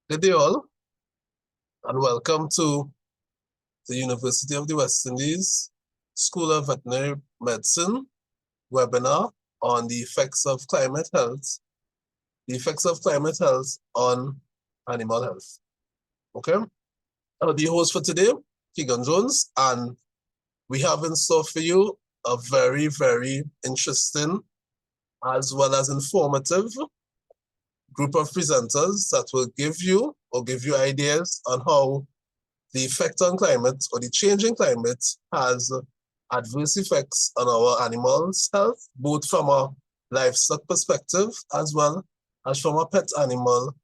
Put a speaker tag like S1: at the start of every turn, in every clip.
S1: Good day all, and welcome to the University of the West Indies School of Veterinary Medicine webinar on the effects of climate health, on animal health. Okay, I'll be your host for today, Karla Georges, and we have in store for you a very, very interesting as well as informative group of presenters that will give you ideas on how the effect on climate or the changing climate has adverse effects on our animals' health, both from a livestock perspective as well as from a pet animal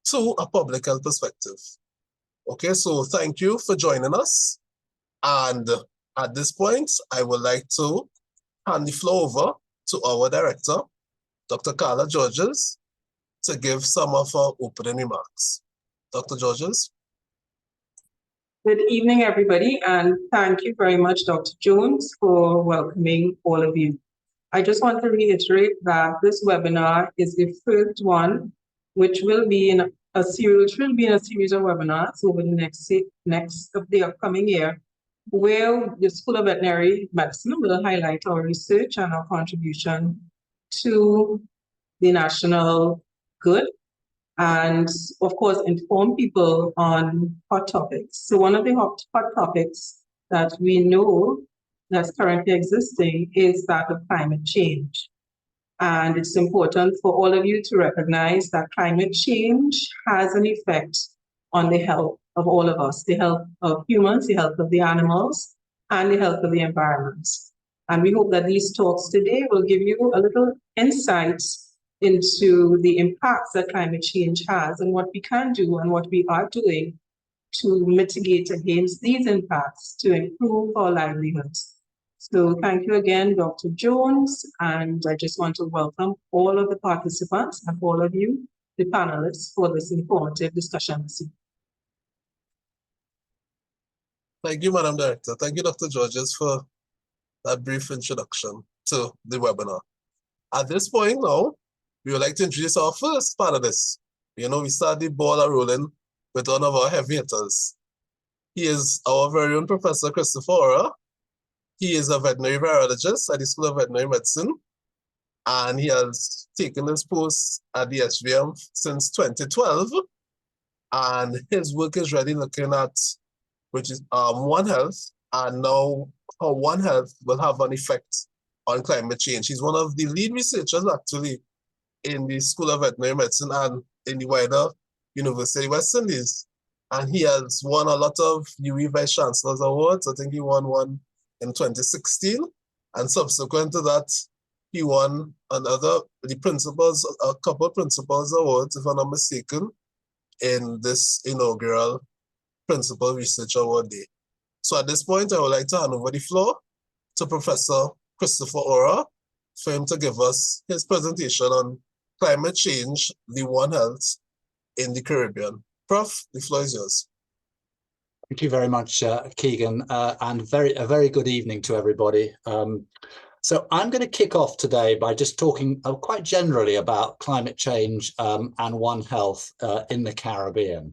S1: to a public health perspective. Okay, so thank you for joining us. And at this point, I would like to hand the floor over to our director, Dr. Karla Georges, to give some of our opening remarks. Dr. Georges.
S2: Good evening, everybody, and thank you very much, Dr. Jones, for welcoming all of you. I just want to reiterate that this webinar is the first one, which will be in a series of webinars over the next of the upcoming year, where the School of Veterinary Medicine will highlight our research and our contribution to the national good, and of course inform people on hot topics. So one of the hot topics that we know that's currently existing is that of climate change. And it's important for all of you to recognize that climate change has an effect on the health of all of us, the health of humans, the health of the animals, and the health of the environment. And we hope that these talks today will give you a little insight into the impacts that climate change has and what we can do and what we are doing to mitigate against these impacts to improve our livelihoods. So thank you again, Dr. Jones, and I just want to welcome all of the participants and all of you, the panelists, for this informative discussion this evening.
S1: Thank you, Madam Director. Thank you, Dr. Georges, for that brief introduction to the webinar. At this point now, we would like to introduce our first panelist. We start the ball rolling with one of our heavy hitters. He is our very own Professor Christopher Oura. He is a veterinary virologist at the School of Veterinary Medicine, and he has taken his post at the SVM since 2012. And his work is really looking at One Health, and now how One Health will have an effect on climate change. He's one of the lead researchers actually in the School of Veterinary Medicine and in the wider University of West Indies. And he has won a lot of UE Vice Chancellor's Awards. I think he won one in 2016. And subsequent to that, he won a couple of Principals Awards, if I'm not mistaken, in this inaugural Principal Research Award Day. So at this point, I would like to hand over the floor to Professor Christopher Oura for him to give us his presentation on climate change, the One Health in the Caribbean. Prof, the floor is yours.
S3: Thank you very much, Keegan, and a very good evening to everybody. So I'm going to kick off today by just talking quite generally about climate change and One Health in the Caribbean.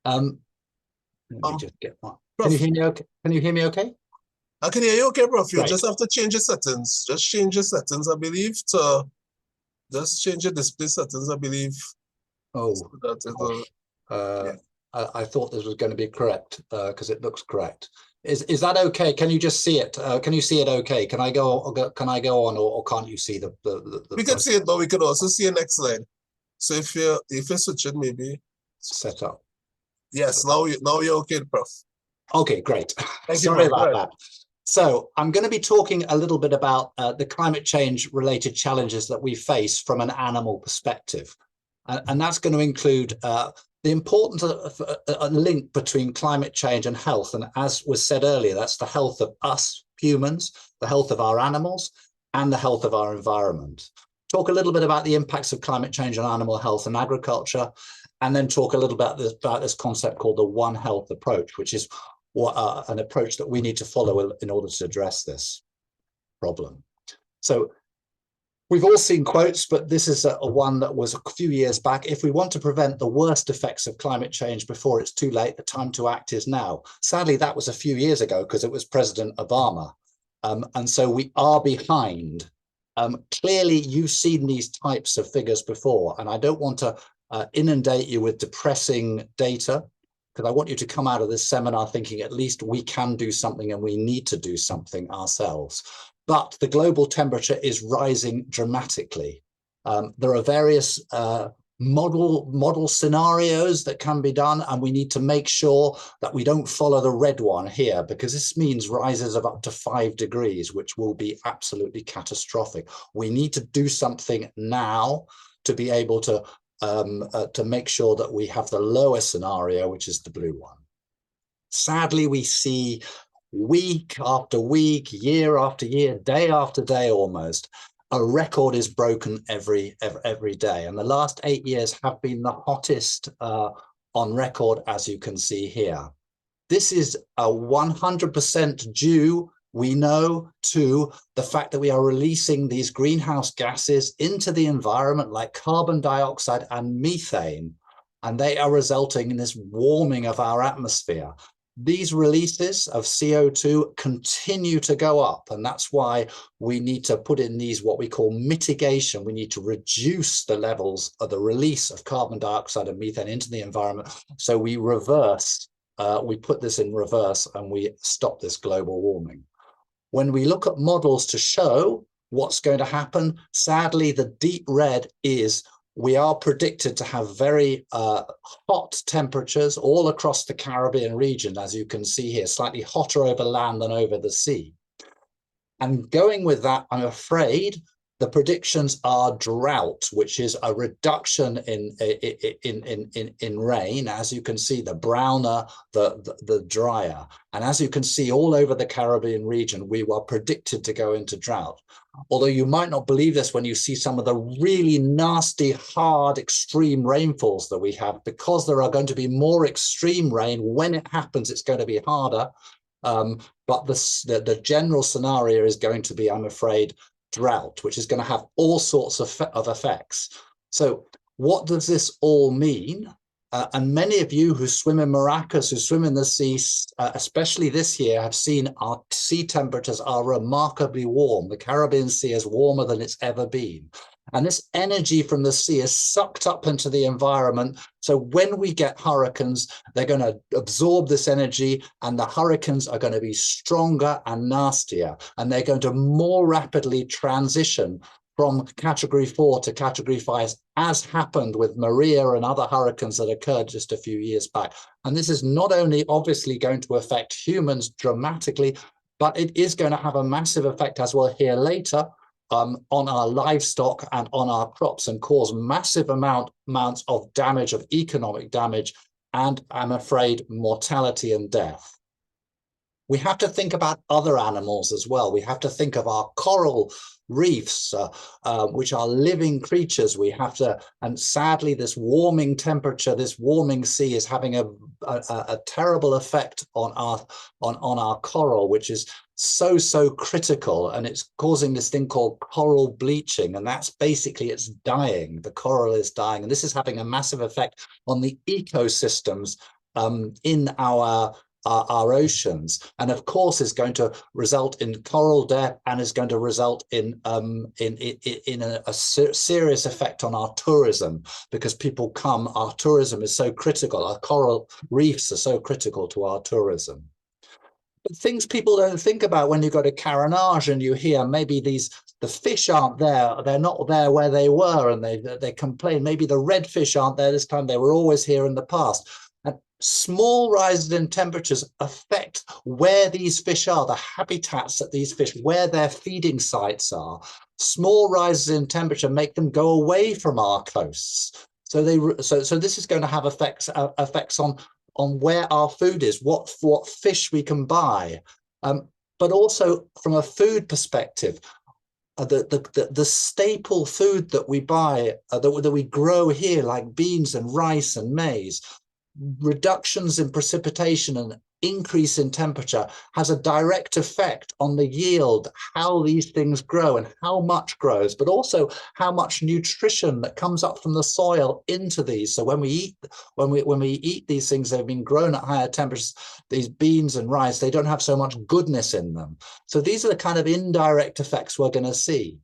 S3: Let me just get that. Can you hear me okay? Can you hear me okay?
S1: I can hear you okay, Prof. You
S3: Great.
S1: just have to change your settings. Just change your settings, I believe, just change your display settings, I believe.
S3: Oh,
S1: so that it'll,
S3: yeah. I thought this was going to be correct because it looks correct. Is that okay? Can you just see it? Can you see it okay? Can I go on, or can't you see the
S1: we can see it, but we can also see a next slide. So if you switch it, maybe
S3: set up.
S1: Yes, now you're okay, Prof.
S3: Okay, great.
S1: Thank
S3: Sorry
S1: you,
S3: about that. So I'm going to be talking a little bit about the climate change related challenges that we face from an animal perspective. And that's going to include the importance of a link between climate change and health. And as was said earlier, that's the health of us humans, the health of our animals, and the health of our environment. Talk a little bit about the impacts of climate change on animal health and agriculture, and then talk a little about this concept called the One Health approach, which is an approach that we need to follow in order to address this problem. So We've all seen quotes, but this is a one that was a few years back. If we want to prevent the worst effects of climate change before it's too late, the time to act is now. Sadly, that was a few years ago because it was President Obama. And so we are behind. Clearly, you've seen these types of figures before, and I don't want to inundate you with depressing data, because I want you to come out of this seminar thinking at least we can do something and we need to do something ourselves. But the global temperature is rising dramatically. There are various model scenarios that can be done, and we need to make sure that we don't follow the red one here, because this means rises of up to 5 degrees, which will be absolutely catastrophic. We need to do something now to be able to make sure that we have the lower scenario, which is the blue one. Sadly, we see week after week, year after year, day after day almost, a record is broken every day. And the last 8 years have been the hottest on record, as you can see here. This is a 100% due, we know, to the fact that we are releasing these greenhouse gases into the environment like carbon dioxide and methane, and they are resulting in this warming of our atmosphere. These releases of CO2 continue to go up, and that's why we need to put in these what we call mitigation. We need to reduce the levels of the release of carbon dioxide and methane into the environment, so we reverse, we put this in reverse and we stop this global warming. When we look at models to show what's going to happen, sadly, the deep red is we are predicted to have very hot temperatures all across the Caribbean region, as you can see here, slightly hotter over land than over the sea. And going with that, I'm afraid the predictions are drought, which is a reduction in rain. As you can see, the browner, the drier. And as you can see all over the Caribbean region, we were predicted to go into drought. Although you might not believe this when you see some of the really nasty, hard, extreme rainfalls that we have, because there are going to be more extreme rain. When it happens, it's going to be harder. But the general scenario is going to be, I'm afraid, drought, which is going to have all sorts of effects. So what does this all mean? And many of you who swim in Maracas, who swim in the sea, especially this year, have seen our sea temperatures are remarkably warm. The Caribbean Sea is warmer than it's ever been. And this energy from the sea is sucked up into the environment. So when we get hurricanes, they're going to absorb this energy, and the hurricanes are going to be stronger and nastier. And they're going to more rapidly transition from category 4 to category 5, as happened with Maria and other hurricanes that occurred just a few years back. And this is not only obviously going to affect humans dramatically, but it is going to have a massive effect, as we'll hear later, on our livestock and on our crops, and cause massive amounts of damage, of economic damage, and I'm afraid mortality and death. We have to think about other animals as well. We have to think of our coral reefs, which are living creatures. We have to, and sadly, this warming temperature, this warming sea is having a terrible effect on our coral, which is so critical, and it's causing this thing called coral bleaching, and that's basically, it's dying. The coral is dying, and this is having a massive effect on the ecosystems in our oceans, and of course is going to result in coral death, and is going to result in a serious effect on our tourism, because people come, our tourism is so critical, our coral reefs are so critical to our tourism. But things people don't think about when you go to Carenage and you hear maybe the fish aren't there, they're not there where they were, and they complain, maybe the red fish aren't there this time, they were always here in the past. Small rises in temperatures affect where these fish are, the habitats that these fish, where their feeding sites are. Small rises in temperature make them go away from our coasts. So this is going to have effects on where our food is, what fish we can buy, but also from a food perspective. The staple food that we buy, that we grow here, like beans and rice and maize, reductions in precipitation increase in temperature has a direct effect on the yield, how these things grow and how much grows, but also how much nutrition that comes up from the soil into these. So when we eat these things, they've been grown at higher temperatures, these beans and rice, they don't have so much goodness in them. So these are the kind of indirect effects we're going to see.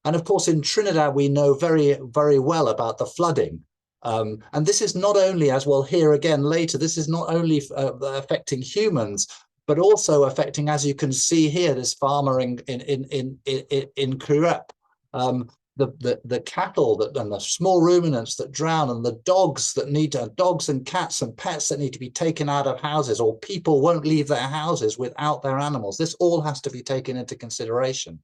S3: And of course, in Trinidad, we know very, very well about the flooding. And this is not only, as we'll hear again later, this is not only affecting humans, but also affecting, as you can see here, this farmer in Kirep, the cattle and the small ruminants that drown, and the dogs that need to, dogs and cats and pets that need to be taken out of houses, or people won't leave their houses without their animals. This all has to be taken into consideration.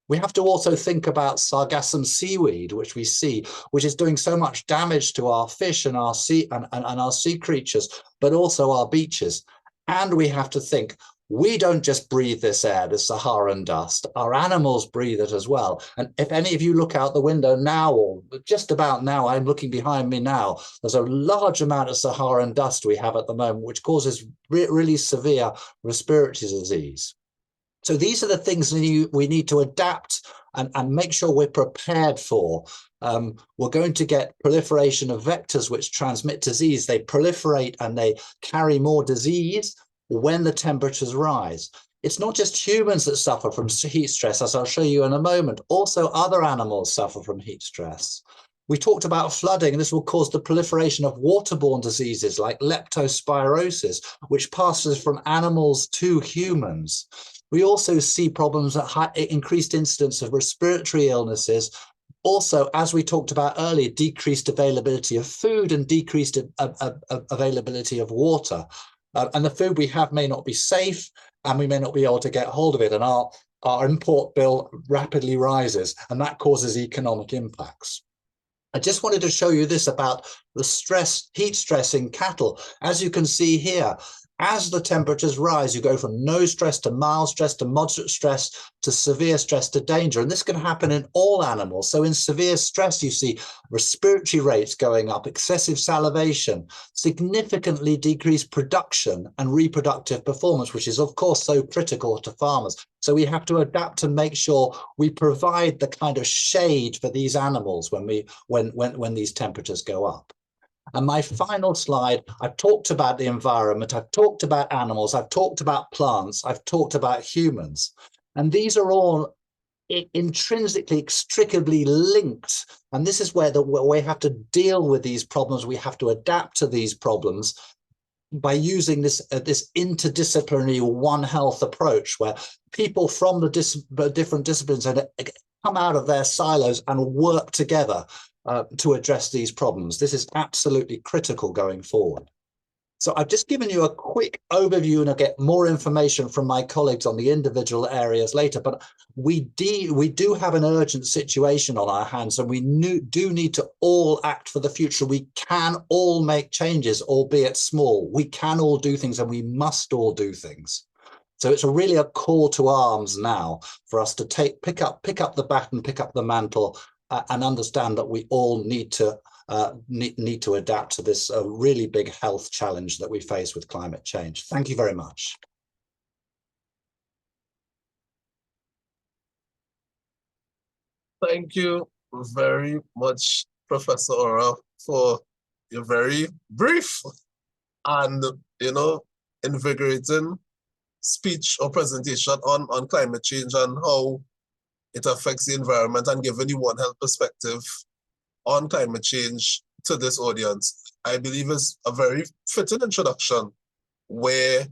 S3: We have to also think about sargassum seaweed, which we see, which is doing so much damage to our fish and our sea and our sea creatures, but also our beaches. And we have to think, we don't just breathe this air, this Saharan dust. Our animals breathe it as well. And if any of you look out the window now, or just about now, I'm looking behind me now, there's a large amount of Saharan dust we have at the moment, which causes really severe respiratory disease. So these are the things we need to adapt and make sure we're prepared for. We're going to get proliferation of vectors which transmit disease. They proliferate and they carry more disease when the temperatures rise. It's not just humans that suffer from heat stress, as I'll show you in a moment. Also, other animals suffer from heat stress. We talked about flooding, and this will cause the proliferation of waterborne diseases like leptospirosis, which passes from animals to humans. We also see problems at increased incidence of respiratory illnesses. Also, as we talked about earlier, decreased availability of food and decreased availability of water. And the food we have may not be safe, and we may not be able to get hold of it. And our import bill rapidly rises, and that causes economic impacts. I just wanted to show you this about the heat stress in cattle. As you can see here, as the temperatures rise, you go from no stress to mild stress to moderate stress to severe stress to danger. And this can happen in all animals. So in severe stress, you see respiratory rates going up, excessive salivation, significantly decreased production and reproductive performance, which is, of course, so critical to farmers. So we have to adapt to make sure we provide the kind of shade for these animals when these temperatures go up. And my final slide, I've talked about the environment, I've talked about animals, I've talked about plants, I've talked about humans. And these are all intrinsically, extricably linked. And this is where we have to deal with these problems. We have to adapt to these problems by using this interdisciplinary One Health approach, where people from the different disciplines come out of their silos and work together to address these problems. This is absolutely critical going forward. So I've just given you a quick overview, and I'll get more information from my colleagues on the individual areas later, but we do have an urgent situation on our hands, and we do need to all act for the future. We can all make changes, albeit small. We can all do things, and we must all do things. So it's really a call to arms now for us to pick up the baton, pick up the mantle, and understand that we all need to adapt to this really big health challenge that we face with climate change. Thank you very much.
S1: Thank you very much, Professor Oura, for your very brief and, invigorating speech or presentation on climate change and how it affects the environment, and giving you One Health perspective on climate change to this audience. I believe is a very fitting introduction where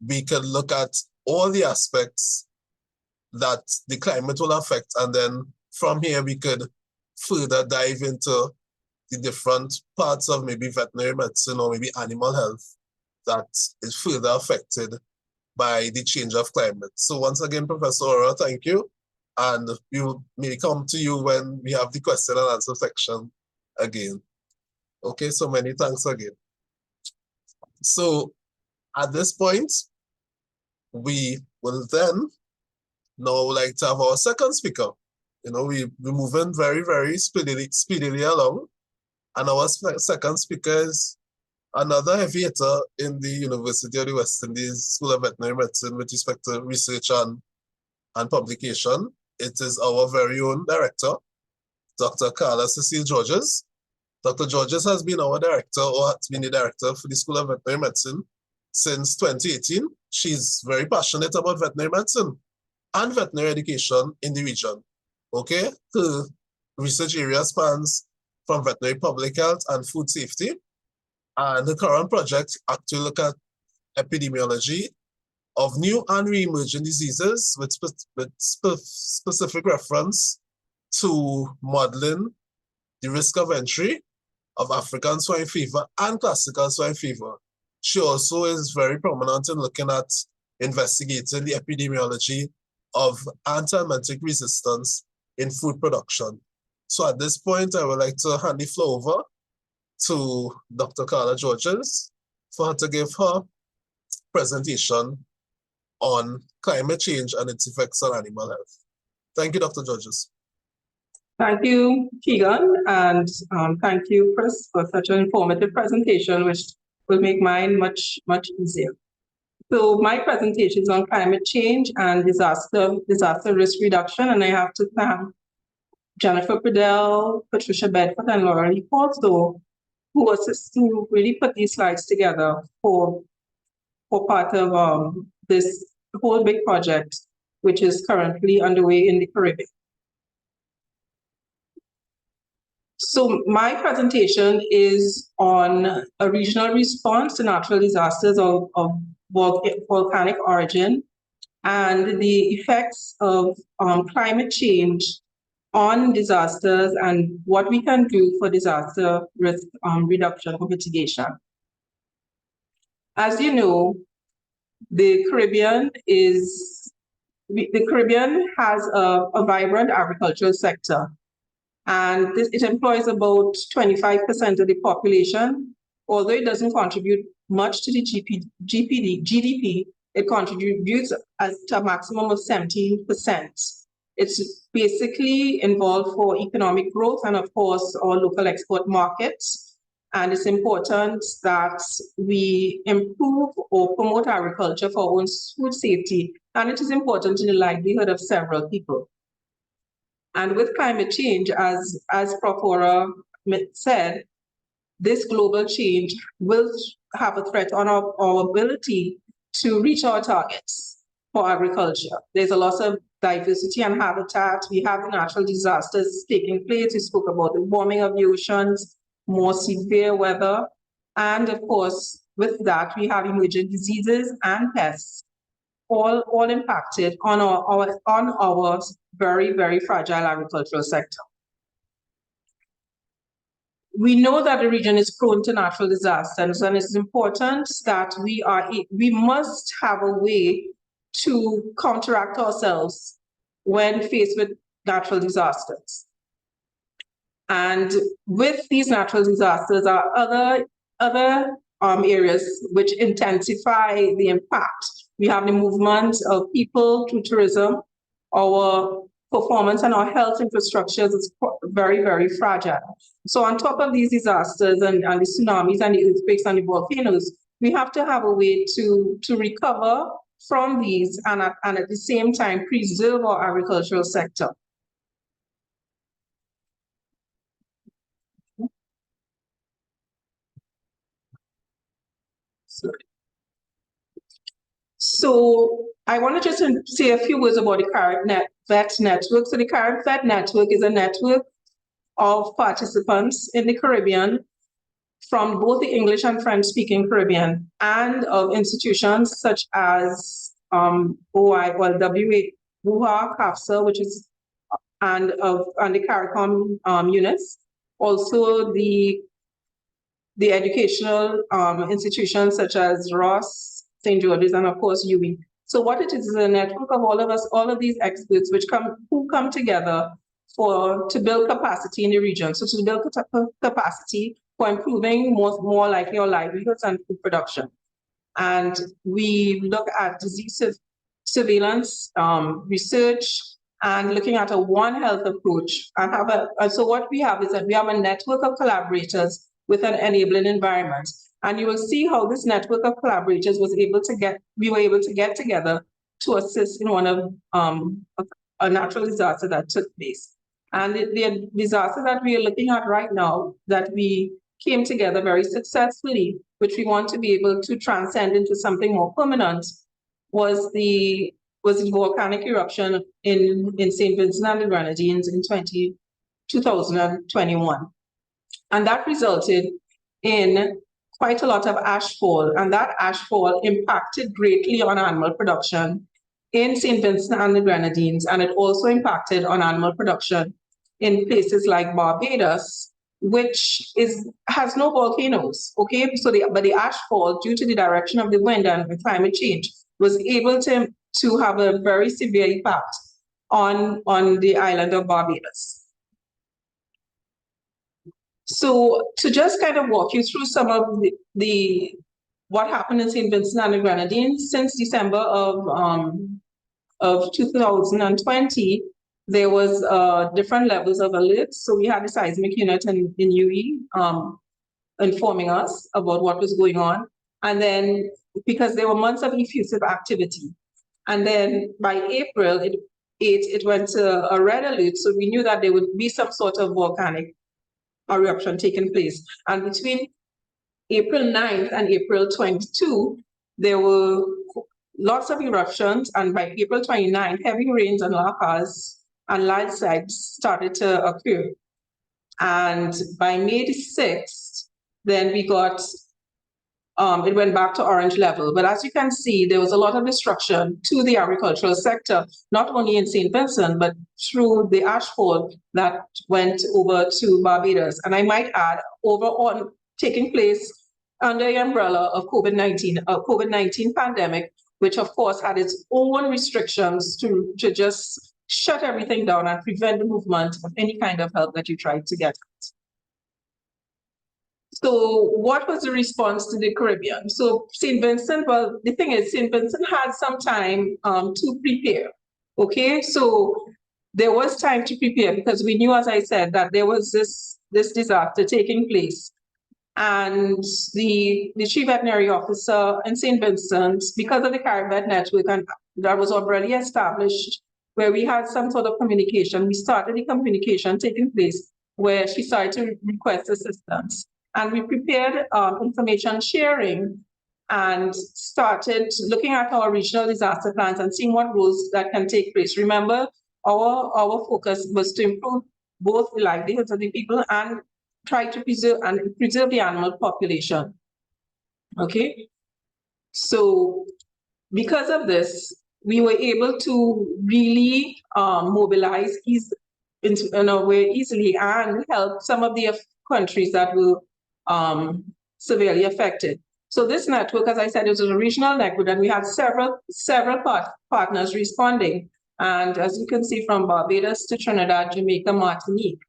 S1: we can look at all the aspects that the climate will affect, and then from here we could further dive into the different parts of maybe veterinary medicine or maybe animal health that is further affected by the change of climate. So once again, Professor Oura, thank you. And we will maybe come to you when we have the question and answer section again. Okay, so many thanks again. So at this point, we will then now like to have our second speaker. We're moving very, very speedily along. And our second speaker is Another heavy hitter in the University of the West Indies School of Veterinary Medicine with respect to research and publication, it is our very own director, Dr. Karla Georges. Dr. Georges has been our director, or has been the director for the School of Veterinary Medicine since 2018. She's very passionate about veterinary medicine and veterinary education in the region. Okay, her research area spans from veterinary public health and food safety. And the current project actually look at epidemiology of new and re-emerging diseases with specific reference to modeling the risk of entry of African swine fever and classical swine fever. She also is very prominent in looking at investigating the epidemiology of antibiotic resistance in food production. So at this point, I would like to hand the floor over to Dr. Karla Georges for her to give her presentation on climate change and its effects on animal health. Thank you, Dr. Georges.
S2: Thank you, Keegan, and thank you, Chris, for such an informative presentation, which will make mine much easier. So my presentation is on climate change and disaster risk reduction, and I have to thank Jennifer Pradell, Patricia Bedford, and Laura also, who assist to really put these slides together for part of this whole big project, which is currently underway in the Caribbean. So my presentation is on a regional response to natural disasters of volcanic origin and the effects of climate change on disasters and what we can do for disaster risk reduction or mitigation. As you know, the Caribbean has a vibrant agricultural sector, and it employs about 25% of the population. Although it doesn't contribute much to the GDP, it contributes to a maximum of 17%. It's basically involved for economic growth and, of course, our local export markets. And it's important that we improve or promote agriculture for our own food safety. And it is important in the livelihood of several people. And with climate change, as Prof. Oura said, this global change will have a threat on our ability to reach our targets for agriculture. There's a loss of diversity and habitat. We have the natural disasters taking place. We spoke about the warming of the oceans, more severe weather. And of course, with that, we have emerging diseases and pests, all impacted on our very, very fragile agricultural sector. We know that the region is prone to natural disasters, and it's important that we must have a way to counteract ourselves when faced with natural disasters. And with these natural disasters are other areas which intensify the impact. We have the movement of people through tourism. Our performance and our health infrastructures is very, very fragile. So on top of these disasters and the tsunamis and the earthquakes and the volcanoes, we have to have a way to recover from these and at the same time preserve our agricultural sector. So I want to just say a few words about the Carib Vet Network. So the Carib Vet Network is a network of participants in the Caribbean from both the English and French-speaking Caribbean, and of institutions such as OI, well, WA, CAFSA, which is, and the CARICOM units. Also the educational institutions such as Ross, St. George's, and of course UWI. So what it is a network of all of us, all of these experts who come together to build capacity in the region. So to build capacity for improving more likely our livelihoods and food production. And we look at disease surveillance, research, and looking at a One Health approach. So what we have is that we have a network of collaborators with an enabling environment. And you will see how this network of collaborators we were able to get together to assist in one of a natural disaster that took place. And the disaster that we are looking at right now, that we came together very successfully, which we want to be able to transcend into something more permanent, was the volcanic eruption in St. Vincent and the Grenadines in 2021. And that resulted in quite a lot of ashfall, and that ashfall impacted greatly on animal production in St. Vincent and the Grenadines, and it also impacted on animal production in places like Barbados, which has no volcanoes, okay? So but the ashfall, due to the direction of the wind and the climate change, was able to have a very severe impact on the island of Barbados. So to just kind of walk you through some of what happened in St. Vincent and the Grenadines since December of 2020, there was different levels of alerts. So we had the seismic unit in UE informing us about what was going on. And then because there were months of effusive activity. And then by April, it went to a red alert. So we knew that there would be some sort of volcanic eruption taking place. And between April 9th and April 22, there were lots of eruptions. And by April 29th, heavy rains and lahars and landslides started to occur. And by May 6th, then we got, it went back to orange level. But as you can see, there was a lot of destruction to the agricultural sector, not only in St. Vincent, but through the ashfall that went over to Barbados. And I might add, overall, taking place under the umbrella of COVID-19 pandemic, which of course had its own restrictions to just shut everything down and prevent the movement of any kind of help that you tried to get. So what was the response to the Caribbean? So St. Vincent, well, the thing is, St. Vincent had some time to prepare, okay? So there was time to prepare because we knew, as I said, that there was this disaster taking place. And the chief veterinary officer in St. Vincent, because of the CariVet network and that was already established, where we had some sort of communication, we started the communication taking place where she started to request assistance. And we prepared information sharing and started looking at our regional disaster plans and seeing what roles that can take place. Remember, our focus was to improve both the livelihoods of the people and try to preserve the animal population. Okay, so because of this, we were able to really mobilize in a way easily and help some of the countries that were severely affected. So this network, as I said, it was a regional network, and we had several partners responding. And as you can see, from Barbados to Trinidad, Jamaica, Martinique.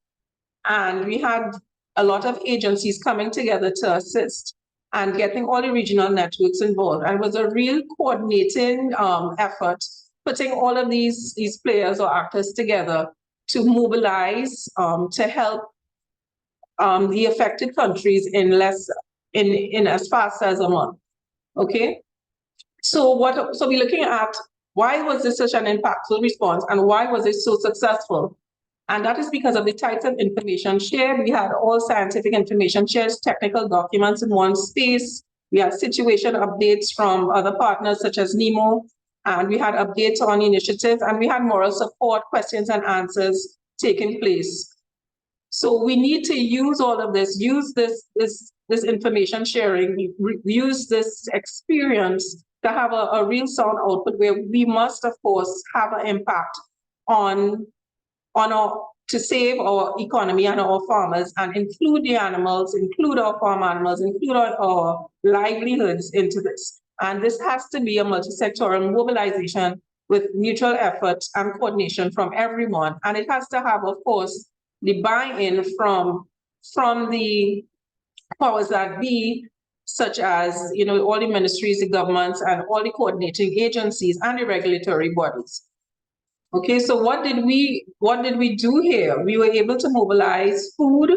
S2: And we had a lot of agencies coming together to assist and getting all the regional networks involved. And it was a real coordinating effort, putting all of these players or actors together to mobilize to help the affected countries in as fast as a month. Okay, so we're looking at why was this such an impactful response and why was it so successful? And that is because of the types of information shared. We had all scientific information shared, technical documents in one space. We had situation updates from other partners such as NEMO, and we had updates on initiatives, and we had moral support, questions and answers taking place. So we need to use all of this, use this information sharing, use this experience to have a real sound output where we must, of course, have an impact to save our economy and our farmers and include the animals, include our farm animals, include our livelihoods into this. And this has to be a multi-sectoral mobilization with mutual effort and coordination from everyone. And it has to have, of course, the buy-in from the powers that be, such as all the ministries, the governments, and all the coordinating agencies and the regulatory bodies. Okay, so what did we do here? We were able to mobilize food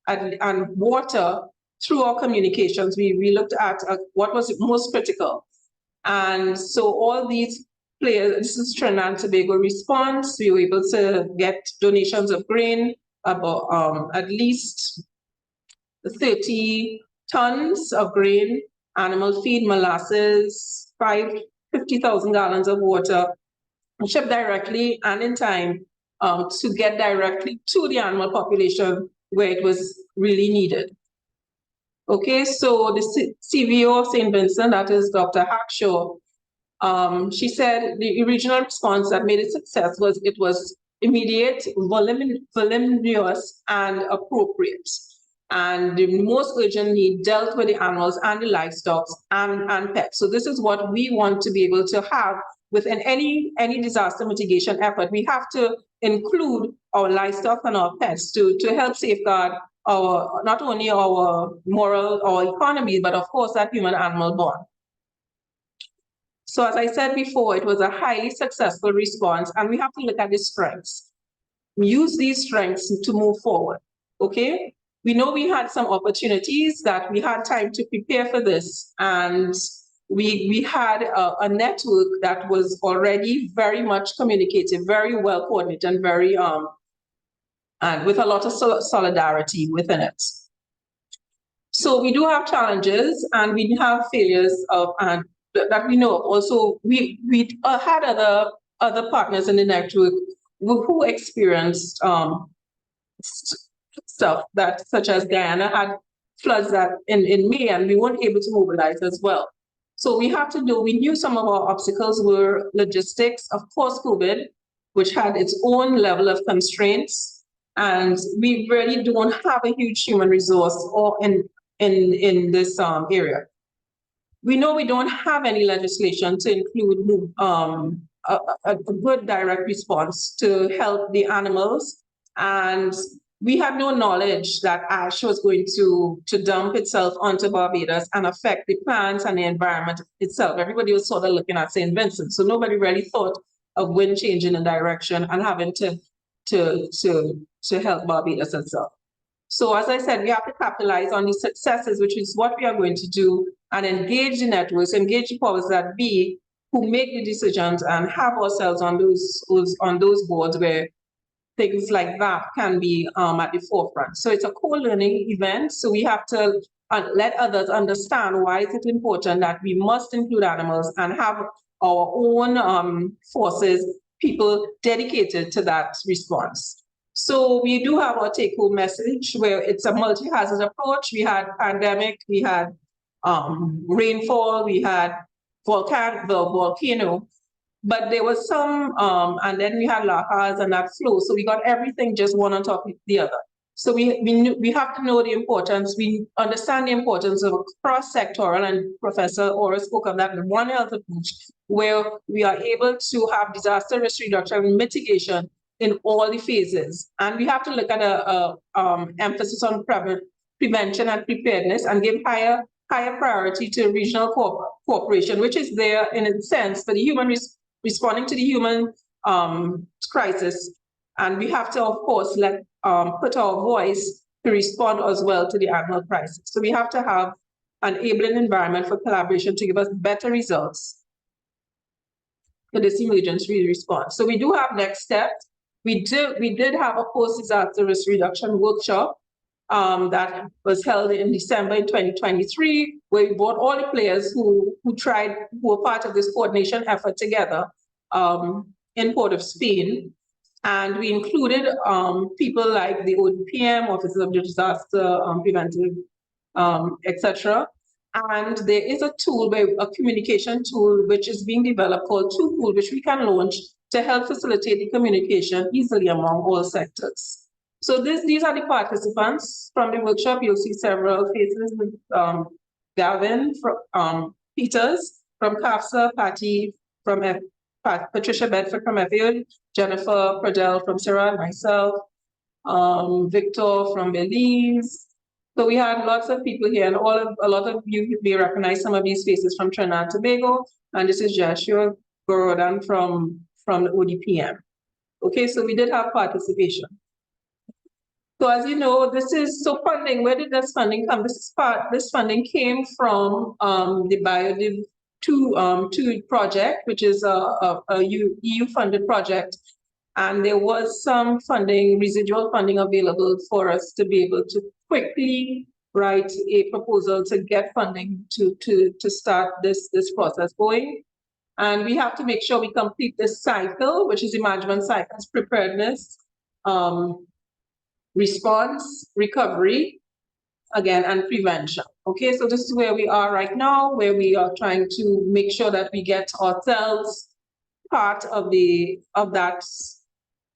S2: and water through our communications, we looked at what was most critical. And so all these players, this is Trinidad and Tobago response. We were able to get donations of grain, about at least 30 tons of grain, animal feed, molasses, 50,000 gallons of water, shipped directly and in time to get directly to the animal population where it was really needed. Okay, so the CVO of St. Vincent, that is Dr. Hackshaw, she said the regional response that made it success was it was immediate, voluminous, and appropriate. And the most urgent need dealt with the animals and the livestock and pets. So this is what we want to be able to have within any disaster mitigation effort. We have to include our livestock and our pets to help safeguard our not only our moral, our economy, but of course that human-animal bond. So as I said before, it was a highly successful response, and we have to look at the strengths. Use these strengths to move forward, okay? We know we had some opportunities that we had time to prepare for this, and we had a network that was already very much communicative, very well coordinated, and very and with a lot of solidarity within it. So we do have challenges and we have failures of that we know of. Also, we had other partners in the network who experienced stuff that, such as Guyana had floods that in May, and we weren't able to mobilize as well. So we knew some of our obstacles were logistics, of course, COVID, which had its own level of constraints. And we really don't have a huge human resource or in this area. We know we don't have any legislation to include a good direct response to help the animals. And we had no knowledge that ash was going to dump itself onto Barbados and affect the plants and the environment itself. Everybody was sort of looking at St. Vincent. So nobody really thought of wind changing in direction and having to help Barbados itself. So as I said, we have to capitalize on these successes, which is what we are going to do, and engage the networks, engage the powers that be who make the decisions, and have ourselves on those boards where things like that can be at the forefront. So it's a co-learning event. So we have to let others understand why is it important that we must include animals and have our own forces, people dedicated to that response. So we do have our take-home message where it's a multi-hazard approach. We had pandemic, we had rainfall, we had the volcano, but there was some, and then we had lahars and that flow. So we got everything just one on top of the other. So we have to know the importance. We understand the importance of a cross-sectoral, and Professor Oura spoke of that, One Health approach, where we are able to have disaster risk reduction and mitigation in all the phases. And we have to look at a emphasis on prevention and preparedness, and give higher priority to regional cooperation, which is there in a sense for the human responding to the human crisis. And we have to, of course, put our voice to respond as well to the animal crisis. So we have to have an enabling environment for collaboration to give us better results for this emergency response. So we do have next steps. We did have a post-disaster risk reduction workshop that was held in December in 2023, where we brought all the players who were part of this coordination effort together in Port of Spain. And we included people like the ODPM, Office of Disaster Preventive, etc. And there is a tool, a communication tool, which is being developed called Tool, which we can launch to help facilitate the communication easily among all sectors. So these are the participants from the workshop. You'll see several faces with Gavin from Peters from CAFSA, Patty from Patricia Bedford from FAO, Jennifer Pradell from Sierra, myself, Victor from Belize. So we had lots of people here, and a lot of you may recognize some of these faces from Trinidad and Tobago. And this is Joshua Gorodan from the ODPM. Okay, so we did have participation. So as you know, this is so funding. Where did this funding come? This funding came from the BioDiv 2 project, which is a EU funded project. And there was some funding, residual funding available for us to be able to quickly write a proposal to get funding to start this process going. And we have to make sure we complete this cycle, which is the management cycles, preparedness, response, recovery, again, and prevention. Okay, so this is where we are right now, where we are trying to make sure that we get ourselves part of that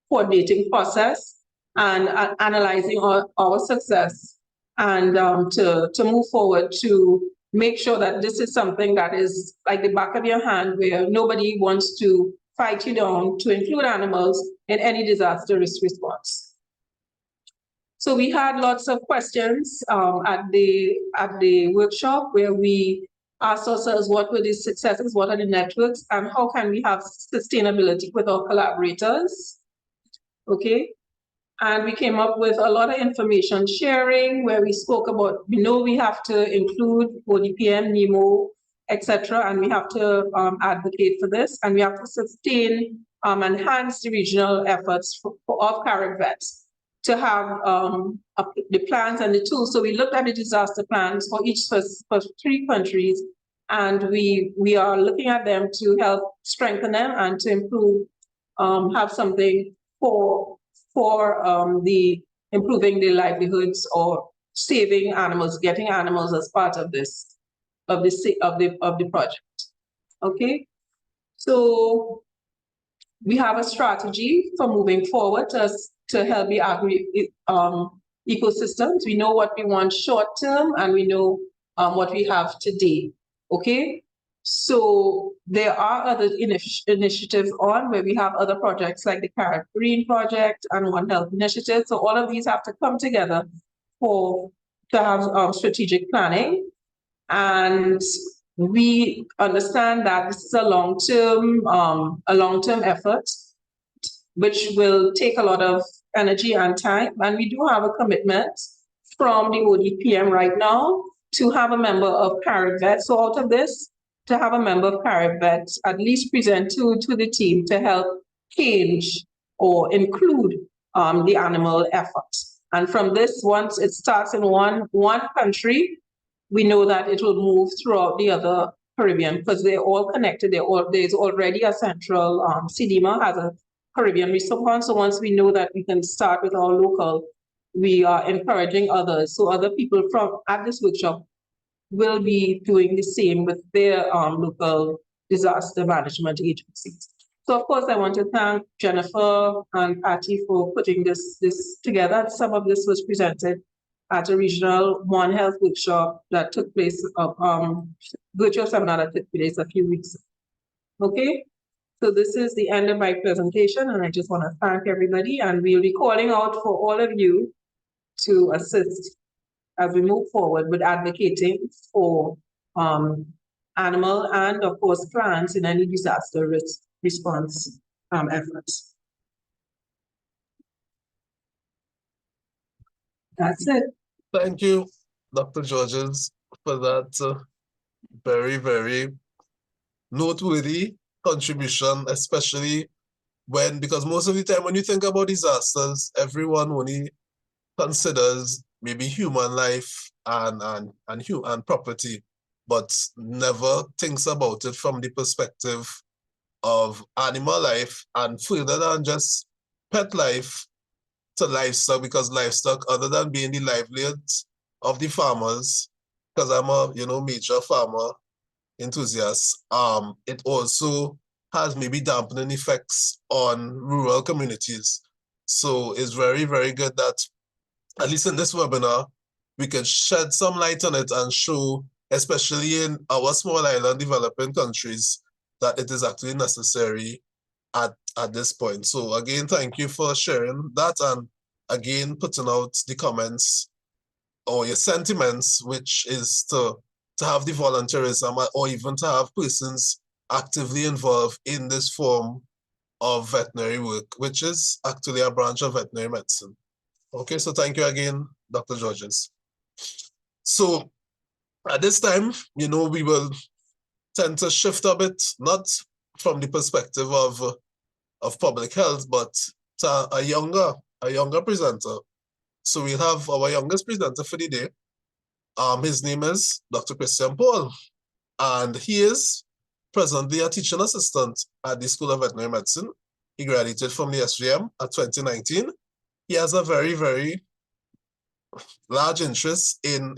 S2: coordinating process and analyzing our success and to move forward to make sure that this is something that is like the back of your hand, where nobody wants to fight you down to include animals in any disaster risk response. So we had lots of questions at the workshop, where we asked ourselves, what were the successes, what are the networks, and how can we have sustainability with our collaborators? Okay, and we came up with a lot of information sharing, where we spoke about, we know we have to include ODPM, NEMO, etc., and we have to advocate for this, and we have to sustain enhance the regional efforts of CARIVET to have the plans and the tools. So we looked at the disaster plans for each for 3 countries, and we are looking at them to help strengthen them and to improve, have something for the improving their livelihoods or saving animals, getting animals as part of this of the project. Okay, so we have a strategy for moving forward to help the agri ecosystems. We know what we want short term, and we know what we have today. Okay, so there are other initiatives on where we have other projects like the Carrot Green Project and One Health Initiative. So all of these have to come together to have strategic planning. And we understand that this is a long-term effort, which will take a lot of energy and time. And we do have a commitment from the ODPM right now to have a member of CARIVET. So out of this, to have a member of CARIVET at least present to the team to help change or include the animal effort. And from this, once it starts in one country, we know that it will move throughout the other Caribbean, because they're all connected. There's already a central, CDMA has a Caribbean response. So once we know that we can start with our local, we are encouraging others. So other people at this workshop will be doing the same with their local disaster management agencies. So of course, I want to thank Jennifer and Patty for putting this together. Some of this was presented at a regional One Health workshop that took place, virtual seminar that took place a few weeks ago. Okay, so this is the end of my presentation, and I just want to thank everybody, and we'll be calling out for all of you to assist as we move forward with advocating for animal and of course plants in any disaster response efforts. That's it.
S1: Thank you, Dr. Georges, for that very, very noteworthy contribution, especially because most of the time when you think about disasters, everyone only considers maybe human life and property, but never thinks about it from the perspective of animal life and further than just pet life to livestock, because livestock, other than being the livelihoods of the farmers, because I'm a major farmer enthusiast, it also has maybe dampening effects on rural communities. So it's very, very good that at least in this webinar, we can shed some light on it and show, especially in our small island developing countries, that it is actually necessary at this point. So again, thank you for sharing that, and again, putting out the comments or your sentiments, which is to have the volunteerism or even to have persons actively involved in this form of veterinary work, which is actually a branch of veterinary medicine. Okay, so thank you again, Dr. Georges. So at this time, we will tend to shift a bit, not from the perspective of public health, but to a younger presenter. So we'll have our youngest presenter for the day. His name is Dr. Christian Paul, and he is presently a teaching assistant at the School of Veterinary Medicine. He graduated from the SVM at 2019. He has a very, very large interest in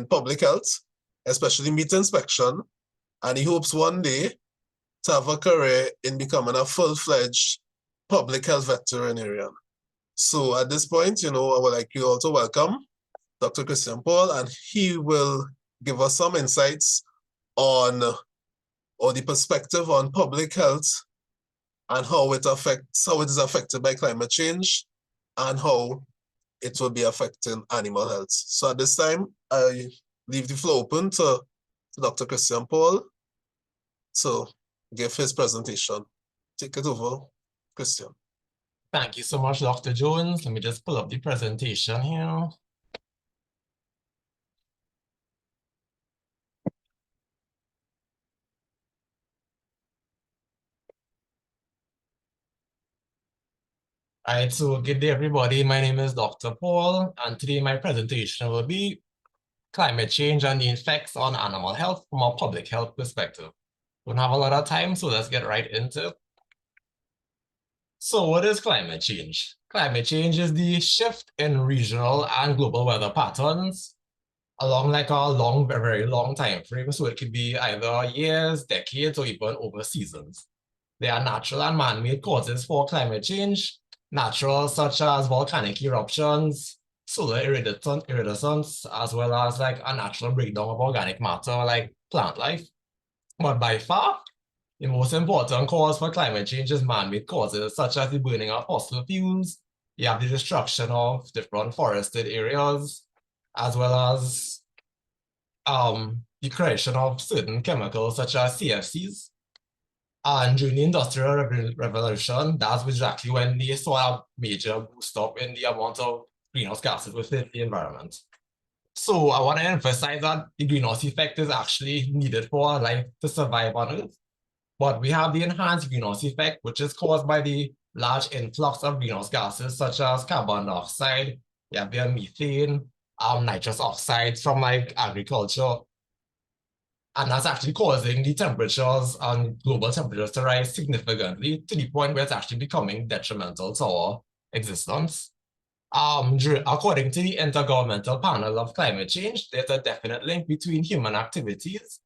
S1: public health, especially meat inspection, and he hopes one day to have a career in becoming a full-fledged public health veterinarian. So at this point, I would like you all to welcome Dr. Christian Paul, and he will give us some insights on or the perspective on public health and how it is affected by climate change and how it will be affecting animal health. So at this time, I leave the floor open to Dr. Christian Paul to give his presentation. Take it over, Christian.
S4: Thank you so much, Dr. Jones. Let me just pull up the presentation here. All right, so good day, everybody. My name is Dr. Paul, and today my presentation will be climate change and the effects on animal health from a public health perspective. We don't have a lot of time, so let's get right into it. So what is climate change? Climate change is the shift in regional and global weather patterns along like a very long time frame. So it could be either years, decades, or even over seasons. There are natural and man-made causes for climate change. Natural, such as volcanic eruptions, solar iridescence, as well as like a natural breakdown of organic matter like plant life. But by far, the most important cause for climate change is man-made causes, such as the burning of fossil fuels. You have the destruction of different forested areas, as well as the creation of certain chemicals, such as CFCs. And during the Industrial Revolution, that's exactly when they saw a major boost up in the amount of greenhouse gases within the environment. So I want to emphasize that the greenhouse effect is actually needed for life to survive on Earth. But we have the enhanced greenhouse effect, which is caused by the large influx of greenhouse gases, such as carbon dioxide, you have the methane, nitrous oxides from like agriculture. And that's actually causing the temperatures and global temperatures to rise significantly to the point where it's actually becoming detrimental to our existence. According to the Intergovernmental Panel of Climate Change, there's a definite link between human activities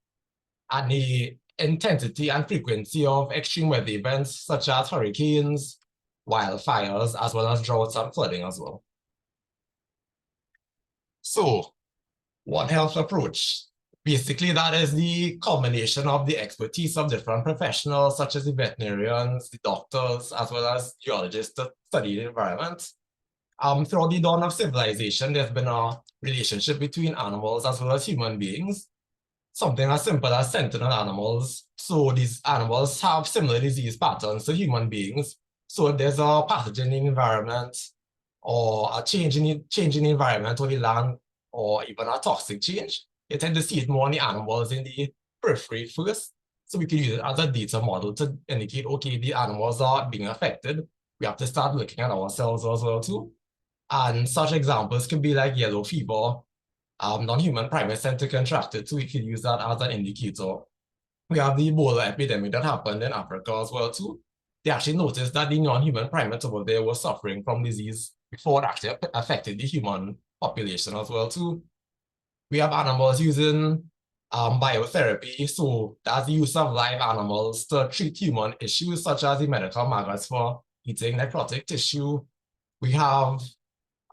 S4: and the intensity and frequency of extreme weather events such as hurricanes, wildfires, as well as droughts and flooding as well. So, One Health approach. Basically, that is the combination of the expertise of different professionals, such as the veterinarians, the doctors, as well as geologists to study the environment. Throughout the dawn of civilization, there's been a relationship between animals as well as human beings. Something as simple as sentinel animals. So these animals have similar disease patterns to human beings. So if there's a pathogen in the environment, or a change in the environment or the land, or even a toxic change, you tend to see it more in the animals in the periphery first. So we can use it as a data model to indicate, okay, the animals are being affected. We have to start looking at ourselves as well too. And such examples could be like yellow fever. Non-human primates tend to contract it, so we can use that as an indicator. We have the Ebola epidemic that happened in Africa as well too. They actually noticed that the non-human primates over there were suffering from disease before it actually affected the human population as well too. We have animals using biotherapy, so that's the use of live animals to treat human issues such as the medical maggots for eating necrotic tissue. We have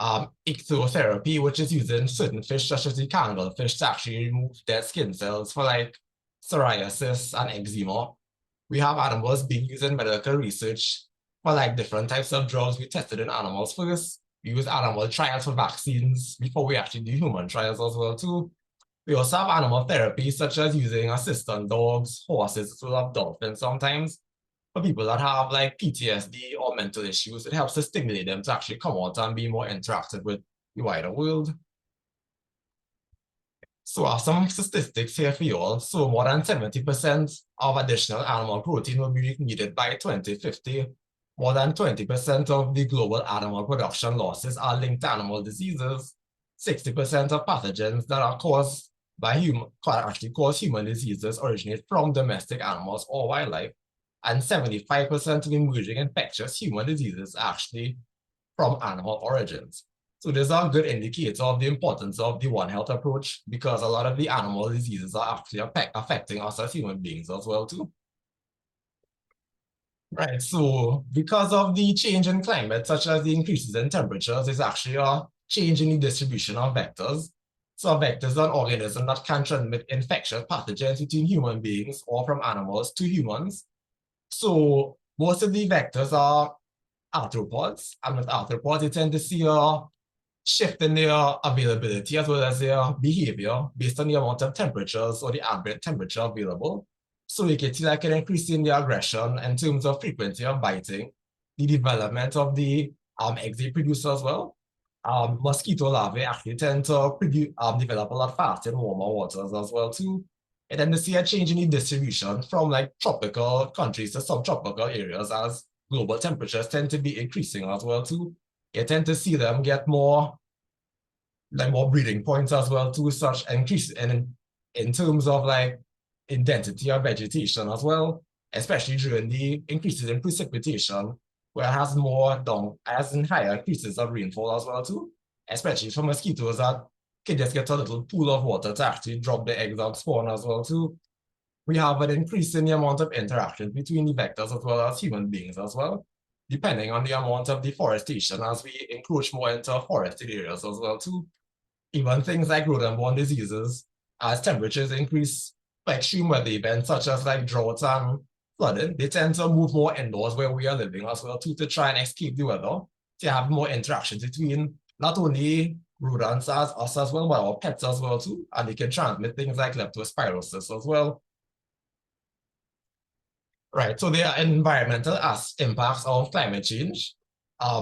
S4: ichthyotherapy, which is using certain fish such as the canglefish to actually remove dead skin cells for like psoriasis and eczema. We have animals being used in medical research for like different types of drugs we tested in animals first. We use animal trials for vaccines before we actually do human trials as well too. We also have animal therapy, such as using assistant dogs, horses, as well as dolphins sometimes. for people that have like PTSD or mental issues, it helps to stimulate them to actually come out and be more interactive with the wider world. So I have some statistics here for you all. So more than 70% of additional animal protein will be needed by 2050. More than 20% of the global animal production losses are linked to animal diseases. 60% of pathogens that are caused by human diseases originate from domestic animals or wildlife. And 75% of emerging infectious human diseases are actually from animal origins. So these are a good indicator of the importance of the One Health approach, because a lot of the animal diseases are actually affecting us as human beings as well too. Right, so because of the change in climate, such as the increases in temperatures, there's actually a change in the distribution of vectors. So vectors are organisms that can transmit infectious pathogens between human beings or from animals to humans. So most of the vectors are arthropods, and with arthropods, you tend to see a shift in their availability as well as their behavior based on the amount of temperatures or the ambient temperature available. So you can see like an increase in the aggression in terms of frequency of biting, the development of the eggs they produce as well. Mosquito larvae actually tend to develop a lot faster in warmer waters as well too. And then to see a change in the distribution from like tropical countries to subtropical areas as global temperatures tend to be increasing as well too. You tend to see them get more breeding points as well too, such increase in terms of like density of vegetation as well, especially during the increases in precipitation, where it has higher increases of rainfall as well too, especially for mosquitoes that can just get a little pool of water to actually drop the eggs out spawn as well too. We have an increase in the amount of interaction between the vectors as well as human beings as well, depending on the amount of deforestation as we encroach more into forested areas as well too. Even things like rodent-borne diseases, as temperatures increase for extreme weather events such as like droughts and flooding, they tend to move more indoors where we are living as well too, to try and escape the weather, to have more interactions between not only rodents as us as well, but our pets as well too, and they can transmit things like leptospirosis as well. Right, so there are environmental impacts of climate change,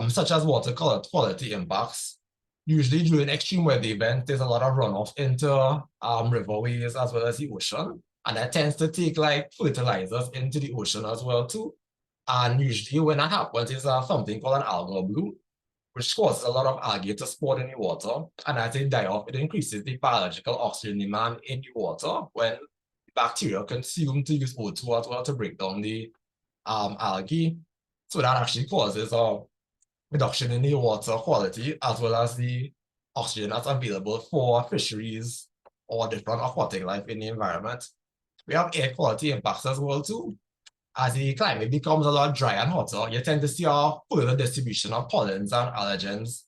S4: such as water quality impacts. Usually during extreme weather events, there's a lot of runoff into riverways as well as the ocean, and that tends to take like fertilizers into the ocean as well too. And usually when that happens, there's something called an algal bloom, which causes a lot of algae to spawn in the water, and as they die off, it increases the biological oxygen demand in the water when bacteria consume to use O2 as well to break down the algae. So that actually causes a reduction in the water quality as well as the oxygen that's available for fisheries or different aquatic life in the environment. We have air quality impacts as well too. As the climate becomes a lot drier and hotter, you tend to see a further distribution of pollens and allergens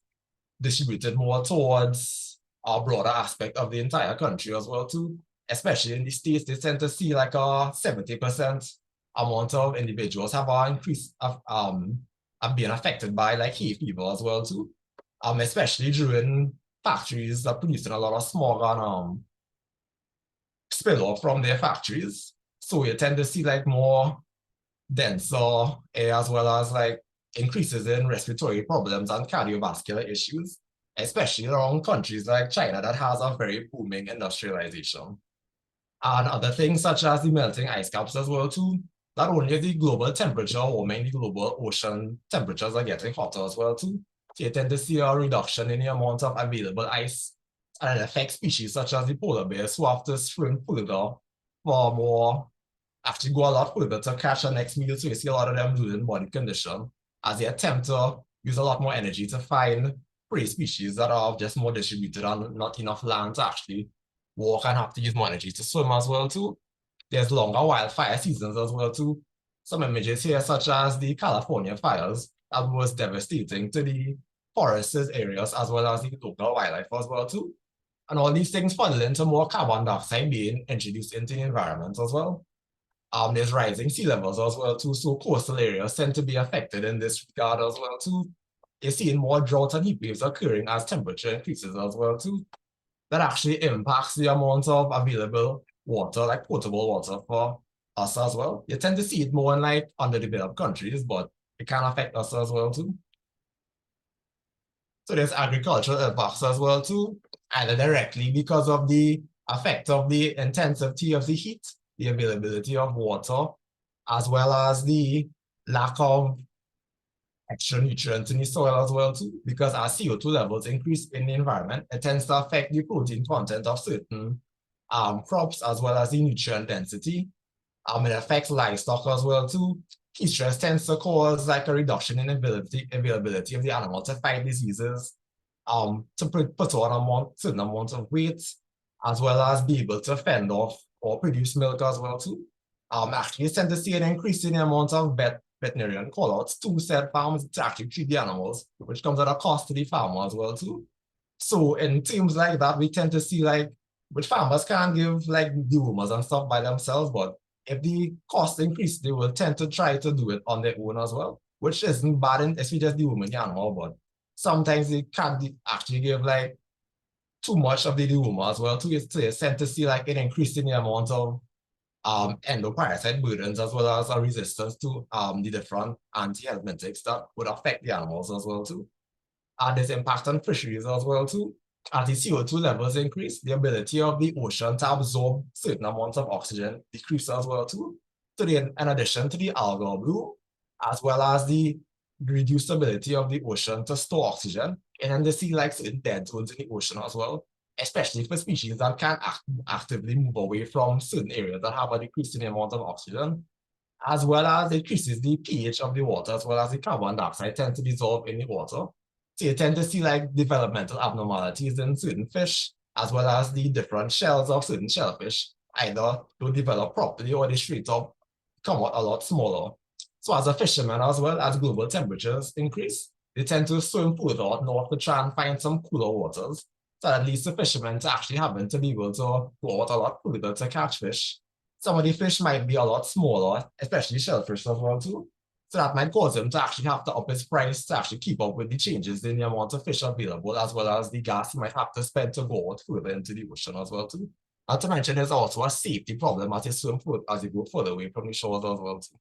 S4: distributed more towards a broader aspect of the entire country as well too. Especially in the States, they tend to see like a 70% amount of individuals have an increase of being affected by like hay fever as well too. Especially during factories that producing a lot of smog and spill off from their factories. So you tend to see like more denser air as well as like increases in respiratory problems and cardiovascular issues, especially around countries like China that has a very booming industrialization. And other things such as the melting ice caps as well too. Not only the global temperature warming, the global ocean temperatures are getting hotter as well too. So you tend to see a reduction in the amount of available ice, and it affects species such as the polar bears who have to swim further for more, actually go a lot further to catch the next meal. So you see a lot of them losing body condition as they attempt to use a lot more energy to find prey species that are just more distributed and not enough land to actually walk and have to use more energy to swim as well too. There's longer wildfire seasons as well too. Some images here such as the California fires that was devastating to the forests areas as well as the local wildlife as well too. And all these things funnel into more carbon dioxide being introduced into the environment as well. There's rising sea levels as well too, so coastal areas tend to be affected in this regard as well too. You're seeing more drought and heat waves occurring as temperature increases as well too. That actually impacts the amount of available water, like potable water for us as well. You tend to see it more in like underdeveloped countries, but it can affect us as well too. So there's agricultural impacts as well too, either directly because of the effect of the intensity of the heat, the availability of water, as well as the lack of extra nutrients in the soil as well too, because as CO2 levels increase in the environment, it tends to affect the protein content of certain crops as well as the nutrient density. It affects livestock as well too. Heat stress tends to cause like a reduction in availability of the animal to fight diseases, to put on certain amounts of weight, as well as be able to fend off or produce milk as well too. Actually, you tend to see an increase in the amount of veterinarian call-outs to said farms to actually treat the animals, which comes at a cost to the farmer as well too. So in terms like that, we tend to see like, which farmers can't give like dewormers and stuff by themselves, but if the cost increase, they will tend to try to do it on their own as well, which isn't bad if you just deworm the animal, but sometimes they can't actually give like too much of the dewormer as well too. So you tend to see like an increase in the amount of endoparasite burdens as well as a resistance to the different anti-helminthics that would affect the animals as well too. There's impact on fisheries as well too. As the CO2 levels increase, the ability of the ocean to absorb certain amounts of oxygen decreases as well too. So in addition to the algal bloom, as well as the reduced ability of the ocean to store oxygen, and then they see like certain dead zones in the ocean as well, especially for species that can actively move away from certain areas that have a decrease in the amount of oxygen, as well as it increases the pH of the water, as well as the carbon dioxide tends to dissolve in the water. So you tend to see like developmental abnormalities in certain fish, as well as the different shells of certain shellfish, either don't develop properly or they straight up come out a lot smaller. So as a fisherman, as well as global temperatures increase, they tend to swim further out north to try and find some cooler waters. So that leads the fishermen to actually having to be able to go out a lot further to catch fish. Some of the fish might be a lot smaller, especially shellfish as well too. So that might cause him to actually have to up his price to actually keep up with the changes in the amount of fish available, as well as the gas he might have to spend to go out further into the ocean as well too. Not to mention there's also a safety problem as you swim as you go further away from the shores as well too.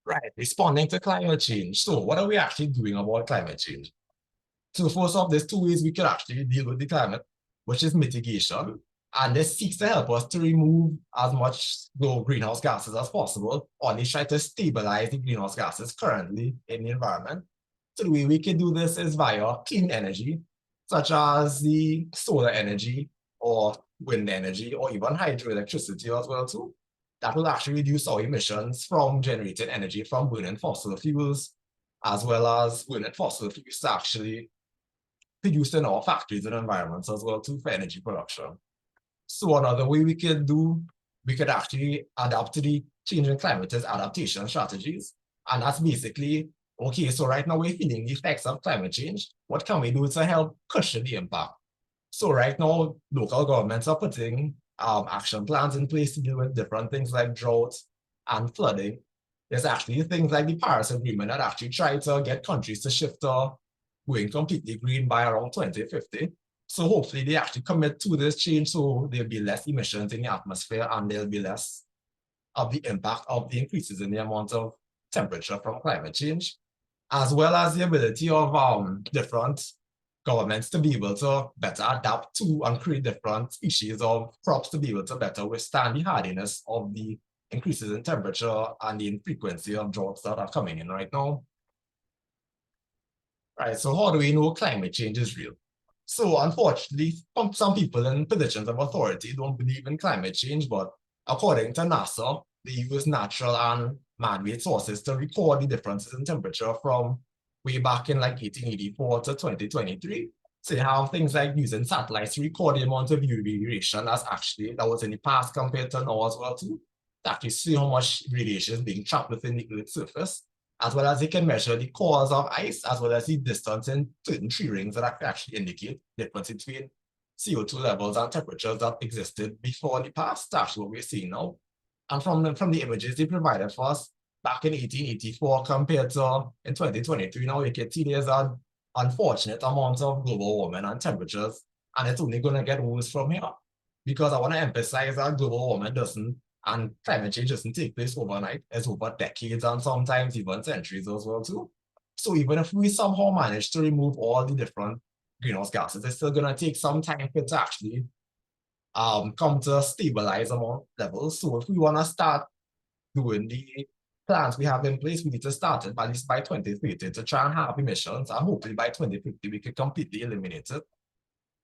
S4: Right, responding to climate change. So what are we actually doing about climate change? So first off, there's two ways we can actually deal with the climate, which is mitigation. And this seeks to help us to remove as much greenhouse gases as possible, or at least try to stabilize the greenhouse gases currently in the environment. So the way we can do this is via clean energy, such as the solar energy or wind energy, or even hydroelectricity as well too. That will actually reduce our emissions from generating energy from burning fossil fuels, as well as burning fossil fuels to actually produce in our factories and environments as well too for energy production. So another way we could actually adapt to the changing climate is adaptation strategies. And that's basically, okay, so right now we're feeling the effects of climate change. What can we do to help cushion the impact? So right now, local governments are putting action plans in place to deal with different things like drought and flooding. There's actually things like the Paris Agreement that actually try to get countries to shift to going completely green by around 2050. So hopefully they actually commit to this change so there'll be less emissions in the atmosphere and there'll be less of the impact of the increases in the amount of temperature from climate change, as well as the ability of different governments to be able to better adapt to and create different species of crops to be able to better withstand the hardiness of the increases in temperature and the frequency of droughts that are coming in right now. Right, so how do we know climate change is real? So unfortunately, some people in positions of authority don't believe in climate change, but according to NASA, they use natural and man-made sources to record the differences in temperature from way back in like 1884 to 2023. So you have things like using satellites to record the amount of UV radiation that was in the past compared to now as well too, to actually see how much radiation is being trapped within the Earth's surface, as well as they can measure the cores of ice, as well as the distance in certain tree rings that actually indicate the difference between CO2 levels and temperatures that existed before the past. That's actually what we're seeing now. And from the images they provided for us back in 1884 compared to in 2023, now you can see there's an unfortunate amount of global warming and temperatures, and it's only going to get worse from here. Because I want to emphasize that global warming doesn't And climate change doesn't take place overnight. It's over decades and sometimes even centuries as well too. So even if we somehow manage to remove all the different greenhouse gases, it's still gonna take some time for it to actually come to stabilize amount levels. So if we wanna start doing the plans we have in place, we need to start it at least by 2030 to try and have emissions, and hopefully by 2050 we can completely eliminate it.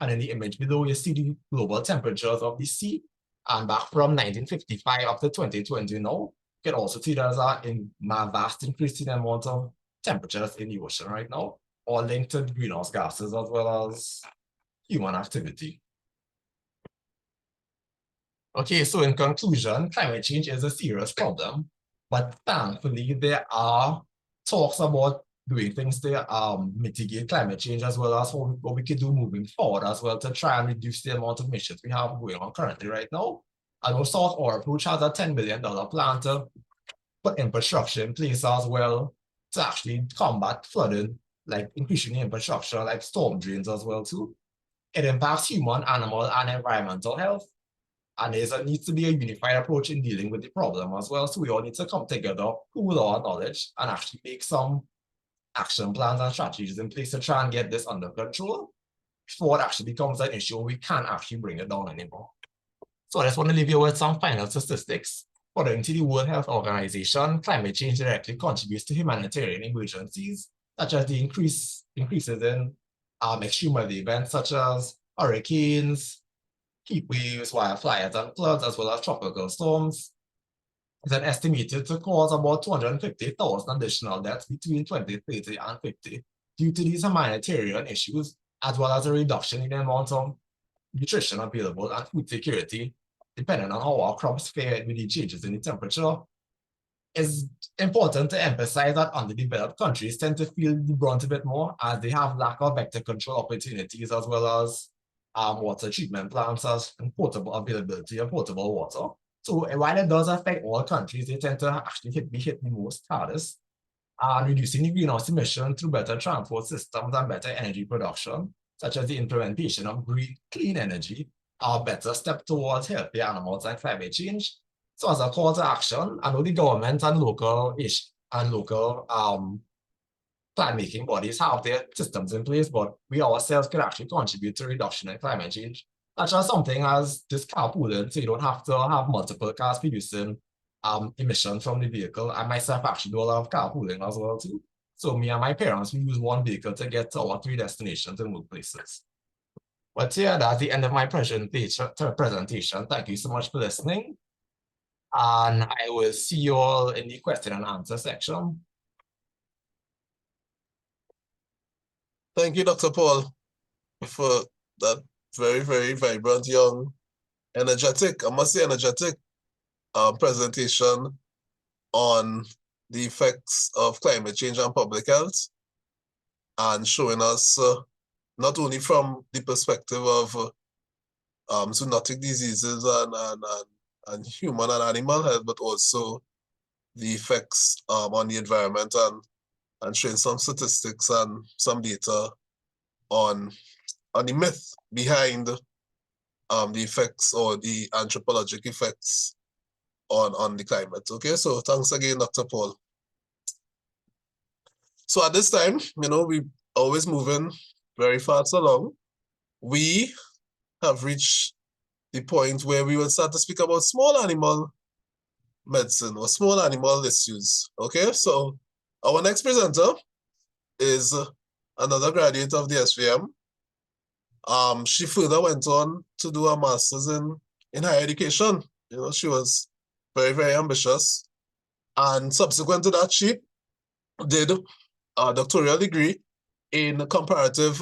S4: And in the image below, you see the global temperatures of the sea. And back from 1955 up to 2020 now, you can also see there's a vast increase in the amount of temperatures in the ocean right now, all linked to greenhouse gases as well as human activity. Okay, so in conclusion, climate change is a serious problem, but thankfully there are talks about doing things to mitigate climate change, as well as what we can do moving forward as well to try and reduce the amount of emissions we have going on currently right now. I know South Oura approach has a $10 billion plan to put infrastructure in place as well to actually combat flooding, like increasing the infrastructure, like storm drains as well too. It impacts human, animal, and environmental health. And there needs to be a unified approach in dealing with the problem as well. So we all need to come together, pool our knowledge, and actually make some action plans and strategies in place to try and get this under control before it actually becomes an issue we can't actually bring it down anymore. So I just want to leave you with some final statistics. According to the World Health Organization, climate change directly contributes to humanitarian emergencies, such as the increases in extreme weather events such as hurricanes, heat waves, wildfires, and floods, as well as tropical storms. It's estimated to cause about 250,000 additional deaths between 2030 and 50 due to these humanitarian issues, as well as a reduction in the amount of nutrition available and food security, depending on how our crops fare with the changes in the temperature. It's important to emphasize that underdeveloped countries tend to feel the brunt a bit more, as they have lack of vector control opportunities, as well as water treatment plants and portable availability of potable water. So while it does affect all countries, they tend to actually be hit the most hardest. Reducing the greenhouse emission through better transport systems and better energy production, such as the implementation of green, clean energy, are a better step towards healthy animals and climate change. So as a call to action, I know the government and local plan-making bodies have their systems in place, but we ourselves can actually contribute to reduction in climate change. That's just something as this carpooling, so you don't have to have multiple cars producing emissions from the vehicle. I myself actually do a lot of carpooling as well too. So me and my parents, we use one vehicle to get to our 3 destinations and workplaces. But yeah, that's the end of my presentation. Thank you so much for listening. And I will see you all in the question and answer section.
S1: Thank you, Dr. Paul, for that very, very vibrant, young, energetic, I must say energetic presentation on the effects of climate change on public health, and showing us not only from the perspective of zoonotic diseases and human and animal health, but also the effects on the environment, and showing some statistics and some data on the myth behind the effects or the anthropologic effects on the climate. Okay, so thanks again, Dr. Paul. So at this time, we always moving very fast along. We have reached the point where we will start to speak about small animal medicine or small animal issues. Okay, so our next presenter is another graduate of the SVM. She further went on to do a master's in higher education. She was very, very ambitious. And subsequent to that, she did a doctoral degree in comparative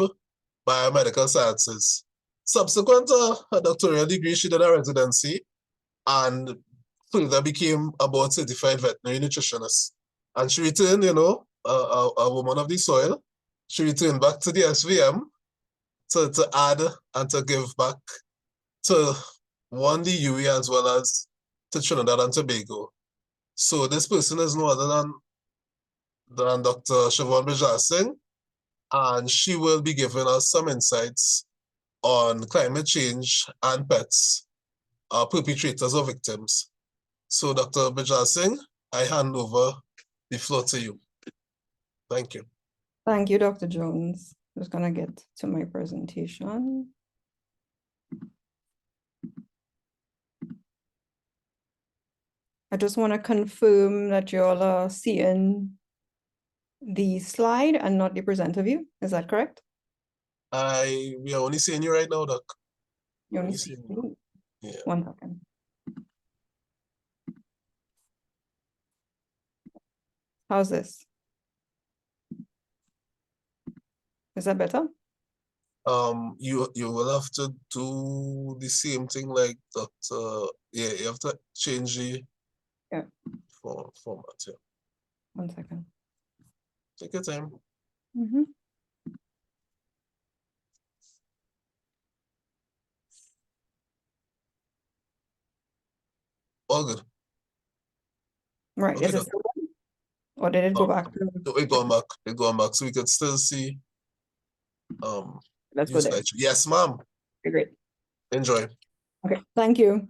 S1: biomedical sciences. Subsequent to her doctoral degree, she did a residency and further became a board certified veterinary nutritionist. And she returned, a woman of the soil. She returned back to the SVM to add and to give back to the UE as well as to Trinidad and Tobago. So this person is no other than Dr. Siobhan Bridglalsingh, and she will be giving us some insights on climate change and pets, perpetrators or victims. So, Dr. Bridglalsingh, I hand over the floor to you. Thank you.
S5: Thank you, Dr. Jones. I'm just gonna get to my presentation. I just want to confirm that you all are seeing the slide and not the presenter view. Is that correct?
S1: We are only seeing you right now, Doc.
S5: You only
S1: Only
S5: see
S1: seeing you.
S5: me?
S1: Yeah.
S5: 1 second. How's this? Is that better?
S1: You will have to do the same thing like that. Yeah, you have to change the format. Yeah.
S5: 1 second.
S1: Take your time.
S5: Mhm.
S1: All good.
S5: Right,
S1: Okay,
S5: is it
S1: Doc.
S5: still on? Or did it go back to?
S1: No, we're going back. We're going back. So we can still see
S5: Let's
S1: your
S5: go there.
S1: slideshow. Yes, ma'am.
S5: Okay, great.
S1: Enjoy.
S5: Okay, thank you.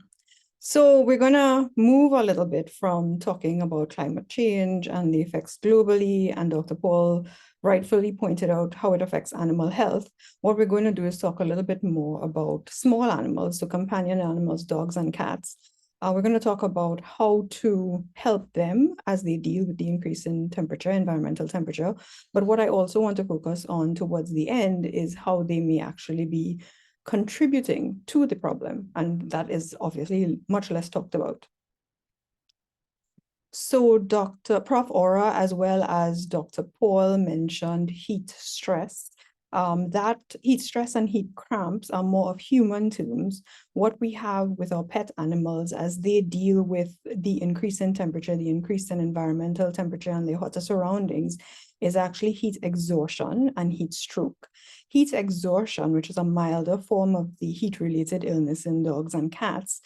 S5: So we're gonna move a little bit from talking about climate change and the effects globally, and Dr. Paul rightfully pointed out how it affects animal health. What we're going to do is talk a little bit more about small animals, so companion animals, dogs and cats. We're going to talk about how to help them as they deal with the increase in temperature, environmental temperature. But what I also want to focus on towards the end is how they may actually be contributing to the problem, and that is obviously much less talked about. So Prof. Oura, as well as Dr. Paul, mentioned heat stress. That heat stress and heat cramps are more of human terms. What we have with our pet animals as they deal with the increase in temperature, the increase in environmental temperature and the hotter surroundings, is actually heat exhaustion and heat stroke. Heat exhaustion, which is a milder form of the heat-related illness in dogs and cats,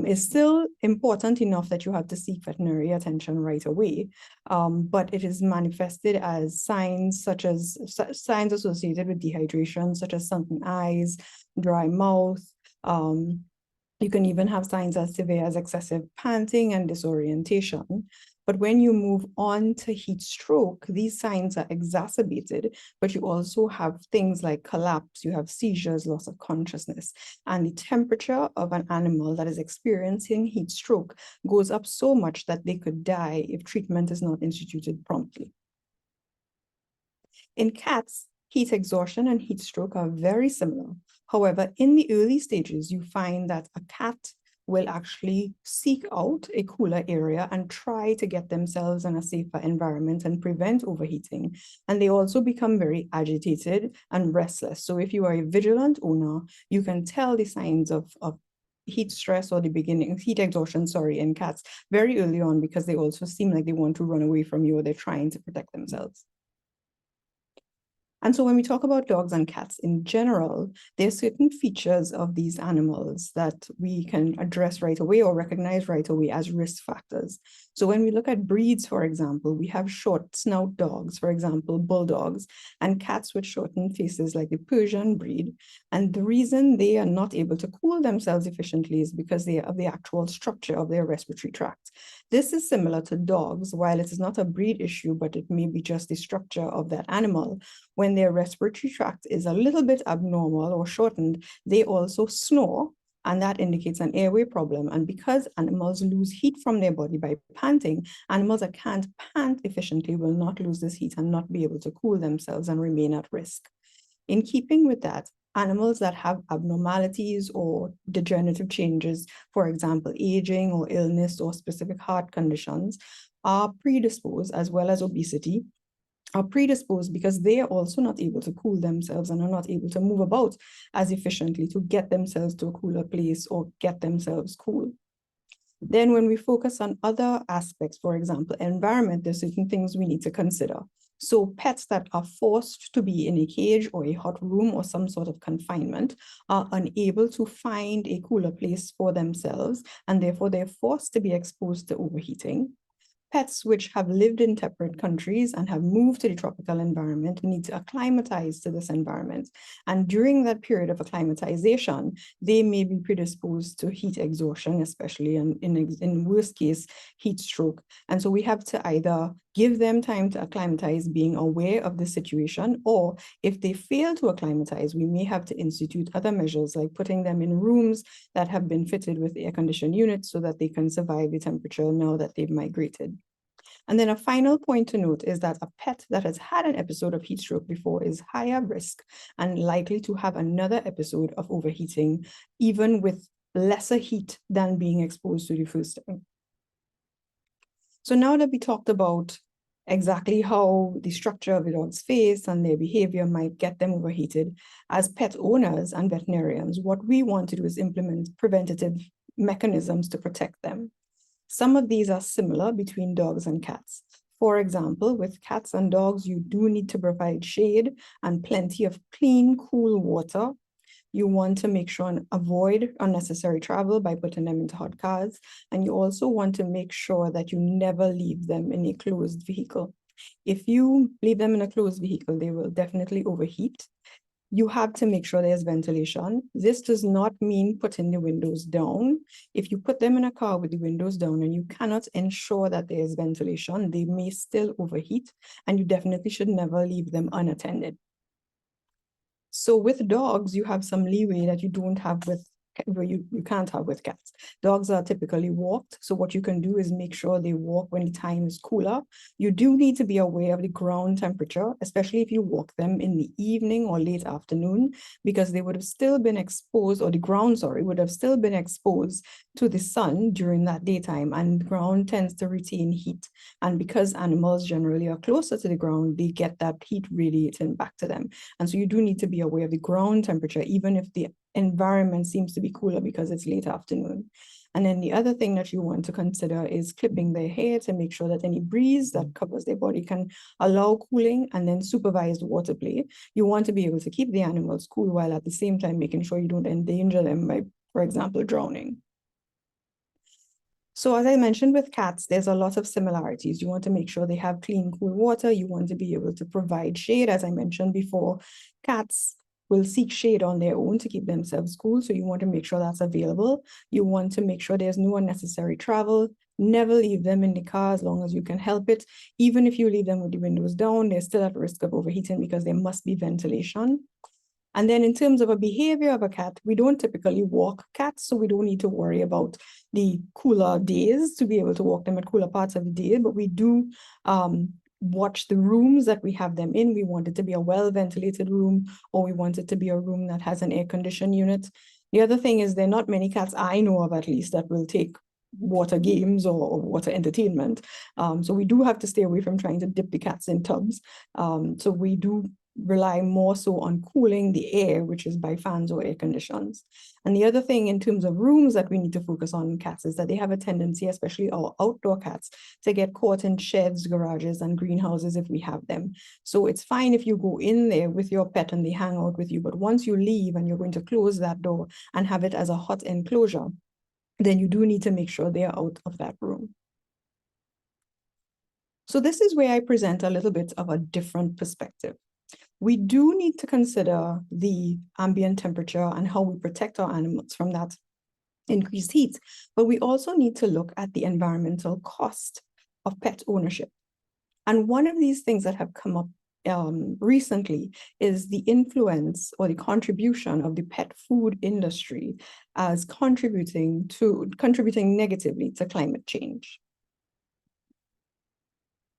S5: is still important enough that you have to seek veterinary attention right away. But it is manifested as signs such as signs associated with dehydration, such as sunken eyes, dry mouth. You can even have signs as severe as excessive panting and disorientation. But when you move on to heat stroke, these signs are exacerbated, but you also have things like collapse, you have seizures, loss of consciousness, and the temperature of an animal that is experiencing heat stroke goes up so much that they could die if treatment is not instituted promptly. In cats, heat exhaustion and heat stroke are very similar. However, in the early stages, you find that a cat will actually seek out a cooler area and try to get themselves in a safer environment and prevent overheating. And they also become very agitated and restless. So if you are a vigilant owner, you can tell the signs of heat stress or the beginning, heat exhaustion, sorry, in cats very early on, because they also seem like they want to run away from you or they're trying to protect themselves. And so when we talk about dogs and cats in general, there are certain features of these animals that we can address right away or recognize right away as risk factors. So when we look at breeds, for example, we have short snout dogs, for example, bulldogs, and cats with shortened faces like the Persian breed. And the reason they are not able to cool themselves efficiently is because they have the actual structure of their respiratory tract. This is similar to dogs, while it is not a breed issue, but it may be just the structure of that animal. When their respiratory tract is a little bit abnormal or shortened, they also snore, and that indicates an airway problem. And because animals lose heat from their body by panting, animals that can't pant efficiently will not lose this heat and not be able to cool themselves and remain at risk. In keeping with that, animals that have abnormalities or degenerative changes, for example, aging or illness or specific heart conditions, are predisposed, as well as obesity, are predisposed because they are also not able to cool themselves and are not able to move about as efficiently to get themselves to a cooler place or get themselves cool. Then when we focus on other aspects, for example, environment, there's certain things we need to consider. So pets that are forced to be in a cage or a hot room or some sort of confinement are unable to find a cooler place for themselves, and therefore they're forced to be exposed to overheating. pets which have lived in temperate countries and have moved to the tropical environment need to acclimatize to this environment. And during that period of acclimatization, they may be predisposed to heat exhaustion, especially in worst case, heat stroke. And so we have to either give them time to acclimatize, being aware of the situation, or if they fail to acclimatize, we may have to institute other measures like putting them in rooms that have been fitted with air conditioned units so that they can survive the temperature now that they've migrated. And then a final point to note is that a pet that has had an episode of heat stroke before is higher risk and likely to have another episode of overheating, even with lesser heat than being exposed to the first time. So now that we talked about exactly how the structure of the dog's face and their behavior might get them overheated, as pet owners and veterinarians, what we want to do is implement preventative mechanisms to protect them. Some of these are similar between dogs and cats. For example, with cats and dogs, you do need to provide shade and plenty of clean, cool water. You want to make sure and avoid unnecessary travel by putting them into hot cars. And you also want to make sure that you never leave them in a closed vehicle. If you leave them in a closed vehicle, they will definitely overheat. You have to make sure there's ventilation. This does not mean putting the windows down. If you put them in a car with the windows down and you cannot ensure that there's ventilation, they may still overheat, and you definitely should never leave them unattended. So with dogs, you have some leeway that you don't have with, where you can't have with cats. Dogs are typically walked. So what you can do is make sure they walk when the time is cooler. You do need to be aware of the ground temperature, especially if you walk them in the evening or late afternoon, because they would have still been exposed, or the ground, sorry, would have still been exposed to the sun during that daytime, and the ground tends to retain heat. And because animals generally are closer to the ground, they get that heat radiating back to them. And so you do need to be aware of the ground temperature, even if the environment seems to be cooler because it's late afternoon. And then the other thing that you want to consider is clipping their hair to make sure that any breeze that covers their body can allow cooling, and then supervised water play. You want to be able to keep the animals cool while at the same time making sure you don't endanger them by, for example, drowning. So as I mentioned with cats, there's a lot of similarities. You want to make sure they have clean, cool water. You want to be able to provide shade. As I mentioned before, cats will seek shade on their own to keep themselves cool. So you want to make sure that's available. You want to make sure there's no unnecessary travel. Never leave them in the car as long as you can help it. Even if you leave them with the windows down, they're still at risk of overheating because there must be ventilation. And then in terms of a behavior of a cat, we don't typically walk cats, so we don't need to worry about the cooler days to be able to walk them at cooler parts of the day, but we do watch the rooms that we have them in. We want it to be a well-ventilated room, or we want it to be a room that has an air-conditioned unit. The other thing is there are not many cats I know of, at least, that will take water games or water entertainment. So we do have to stay away from trying to dip the cats in tubs. So we do rely more so on cooling the air, which is by fans or air conditions. And the other thing in terms of rooms that we need to focus on in cats is that they have a tendency, especially our outdoor cats, to get caught in sheds, garages, and greenhouses if we have them. So it's fine if you go in there with your pet and they hang out with you, but once you leave and you're going to close that door and have it as a hot enclosure, then you do need to make sure they are out of that room. So this is where I present a little bit of a different perspective. We do need to consider the ambient temperature and how we protect our animals from that increased heat, but we also need to look at the environmental cost of pet ownership. And one of these things that have come up recently is the influence or the contribution of the pet food industry as contributing negatively to climate change.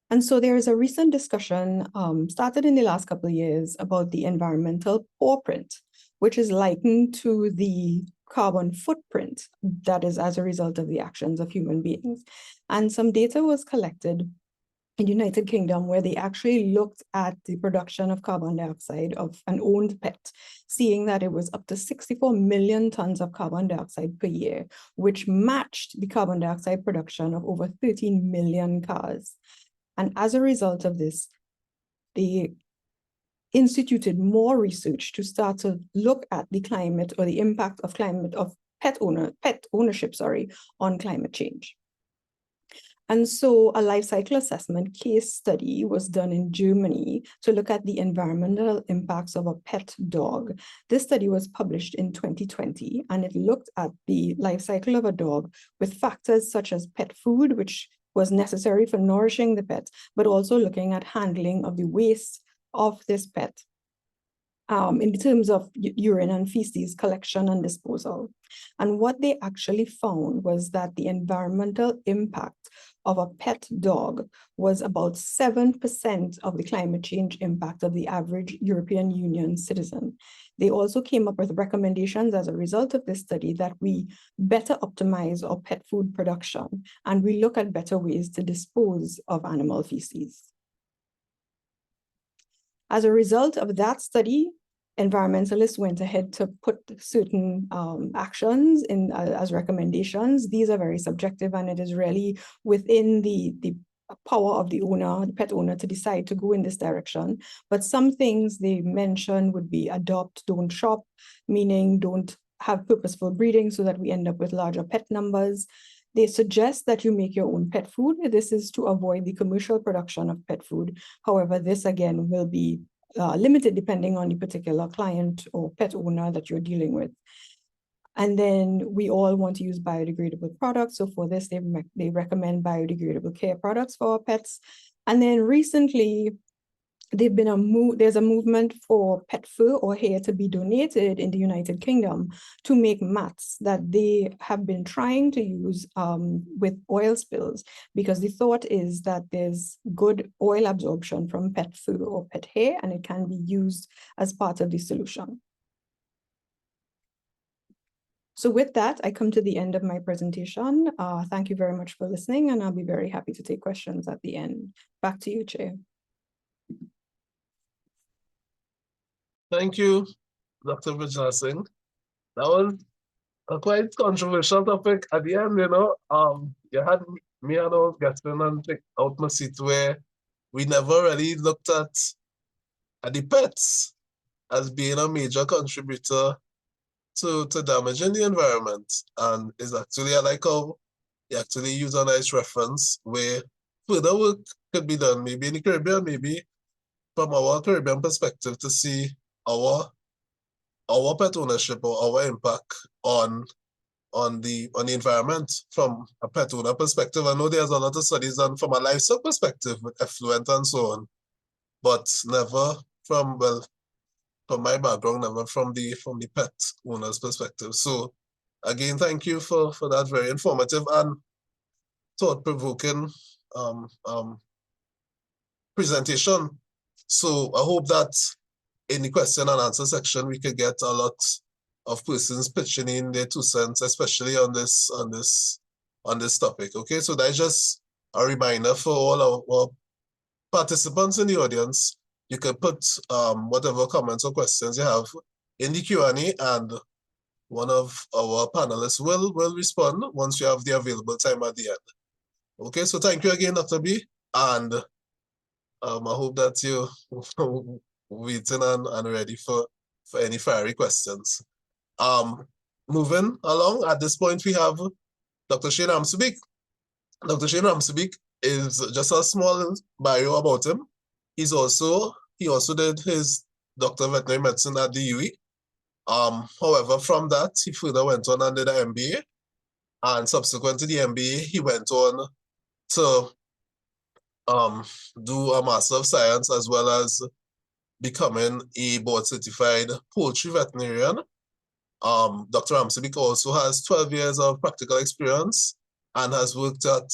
S5: And so there is a recent discussion started in the last couple of years about the environmental paw print, which is likened to the carbon footprint that is as a result of the actions of human beings. And some data was collected in the United Kingdom where they actually looked at the production of carbon dioxide of an owned pet, seeing that it was up to 64 million tons of carbon dioxide per year, which matched the carbon dioxide production of over 13 million cars. And as a result of this, they instituted more research to start to look at the climate or the impact of climate of pet ownership on climate change. And so a life cycle assessment case study was done in Germany to look at the environmental impacts of a pet dog. This study was published in 2020, and it looked at the life cycle of a dog with factors such as pet food, which was necessary for nourishing the pet, but also looking at handling of the waste of this pet in terms of urine and feces collection and disposal. And what they actually found was that the environmental impact of a pet dog was about 7% of the climate change impact of the average European Union citizen. They also came up with recommendations as a result of this study that we better optimize our pet food production and we look at better ways to dispose of animal feces. As a result of that study, environmentalists went ahead to put certain actions in as recommendations. These are very subjective, and it is really within the power of the owner, the pet owner, to decide to go in this direction. But some things they mention would be adopt, don't shop, meaning don't have purposeful breeding so that we end up with larger pet numbers. They suggest that you make your own pet food. This is to avoid the commercial production of pet food. However, this again will be limited depending on the particular client or pet owner that you're dealing with. And then we all want to use biodegradable products. So for this, they recommend biodegradable care products for our pets. And then recently, there's a movement for pet fur or hair to be donated in the United Kingdom to make mats that they have been trying to use with oil spills, because the thought is that there's good oil absorption from pet fur or pet hair, and it can be used as part of the solution. So with that, I come to the end of my presentation. Thank you very much for listening, and I'll be very happy to take questions at the end. Back to you, Chair.
S1: Thank you, Dr. Bridglalsingh. That was a quite controversial topic at the end, you know. You had me and I was getting and take out my seat where we never really looked at the pets as being a major contributor to damaging the environment. And it's actually, I like how you actually use a nice reference where further work could be done, maybe in the Caribbean, maybe from our Caribbean perspective, to see our pet ownership or our impact on the environment from a pet owner perspective. I know there's a lot of studies done from a livestock perspective with effluent and so on, but never from, well, from my background, never from the pet owner's perspective. So again, thank you for that very informative and thought-provoking presentation. So I hope that in the question and answer section, we could get a lot of persons pitching in their 2 cents, especially on this topic. Okay, so that's just a reminder for all our participants in the audience. You can put whatever comments or questions you have in the Q&A, and one of our panelists will respond once you have the available time at the end. Okay, so thank you again, Dr. B, and I hope that you're waiting and ready for any fiery questions. Moving along, at this point we have Dr. Shayne Ramsubeik. Dr. Shayne Ramsubeik is just a small bio about him. He also did his Doctor of Veterinary Medicine at the UE. However, from that, he further went on and did an MBA. And subsequent to the MBA, he went on to do a Master of Science as well as becoming a board-certified poultry veterinarian. Dr. Ramsubeik also has 12 years of practical experience and has worked at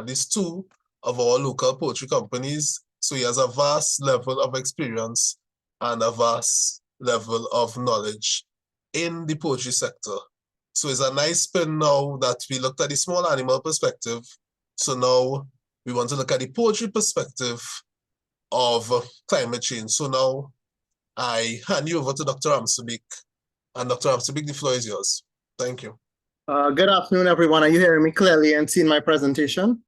S1: least 2 of our local poultry companies. So he has a vast level of experience and a vast level of knowledge in the poultry sector. So it's a nice spin now that we looked at the small animal perspective. So now we want to look at the poultry perspective of climate change. So now I hand you over to Dr. Ramsubeik. And Dr. Ramsubeik, the floor is yours. Thank you.
S6: Good afternoon, everyone. Are you hearing me clearly and seeing my presentation?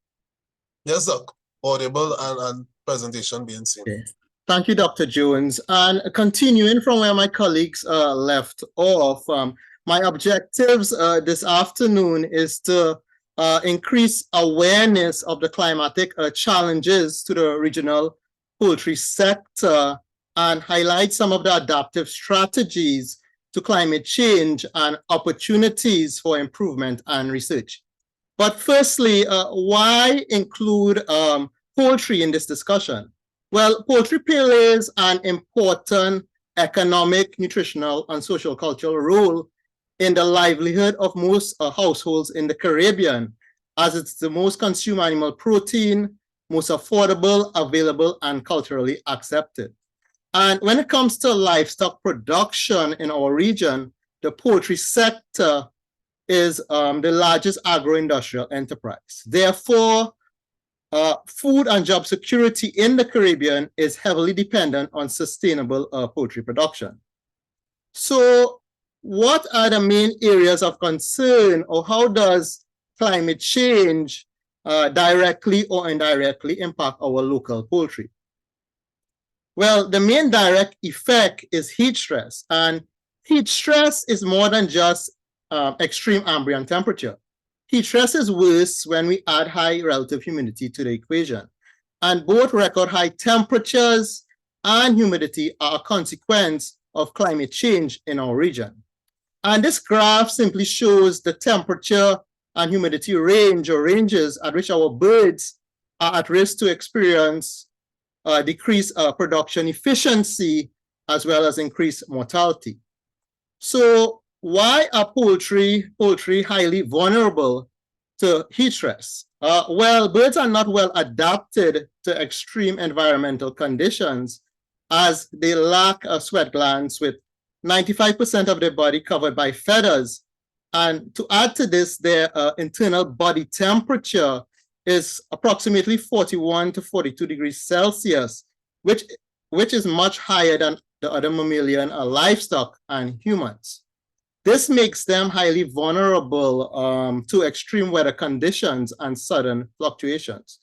S1: Yes, Doc. Audible and presentation being seen.
S6: Okay. Thank you, Dr. Jones. And continuing from where my colleagues left off, my objectives this afternoon is to increase awareness of the climatic challenges to the regional poultry sector, and highlight some of the adaptive strategies to climate change and opportunities for improvement and research. But firstly, why include poultry in this discussion? Well, poultry plays an important economic, nutritional, and social cultural role in the livelihood of most households in the Caribbean, as it's the most consumed animal protein, most affordable, available, and culturally accepted. And when it comes to livestock production in our region, the poultry sector is the largest agro-industrial enterprise. Therefore, food and job security in the Caribbean is heavily dependent on sustainable poultry production. So what are the main areas of concern, or how does climate change directly or indirectly impact our local poultry? Well, the main direct effect is heat stress, and heat stress is more than just extreme ambient temperature. Heat stress is worse when we add high relative humidity to the equation, and both record high temperatures and humidity are a consequence of climate change in our region. And this graph simply shows the temperature and humidity range or ranges at which our birds are at risk to experience decreased production efficiency as well as increased mortality. So why are poultry highly vulnerable to heat stress? Well, birds are not well adapted to extreme environmental conditions, as they lack sweat glands with 95% of their body covered by feathers. And to add to this, their internal body temperature is approximately 41 to 42 degrees Celsius, which is much higher than the other mammalian livestock and humans. This makes them highly vulnerable to extreme weather conditions and sudden fluctuations.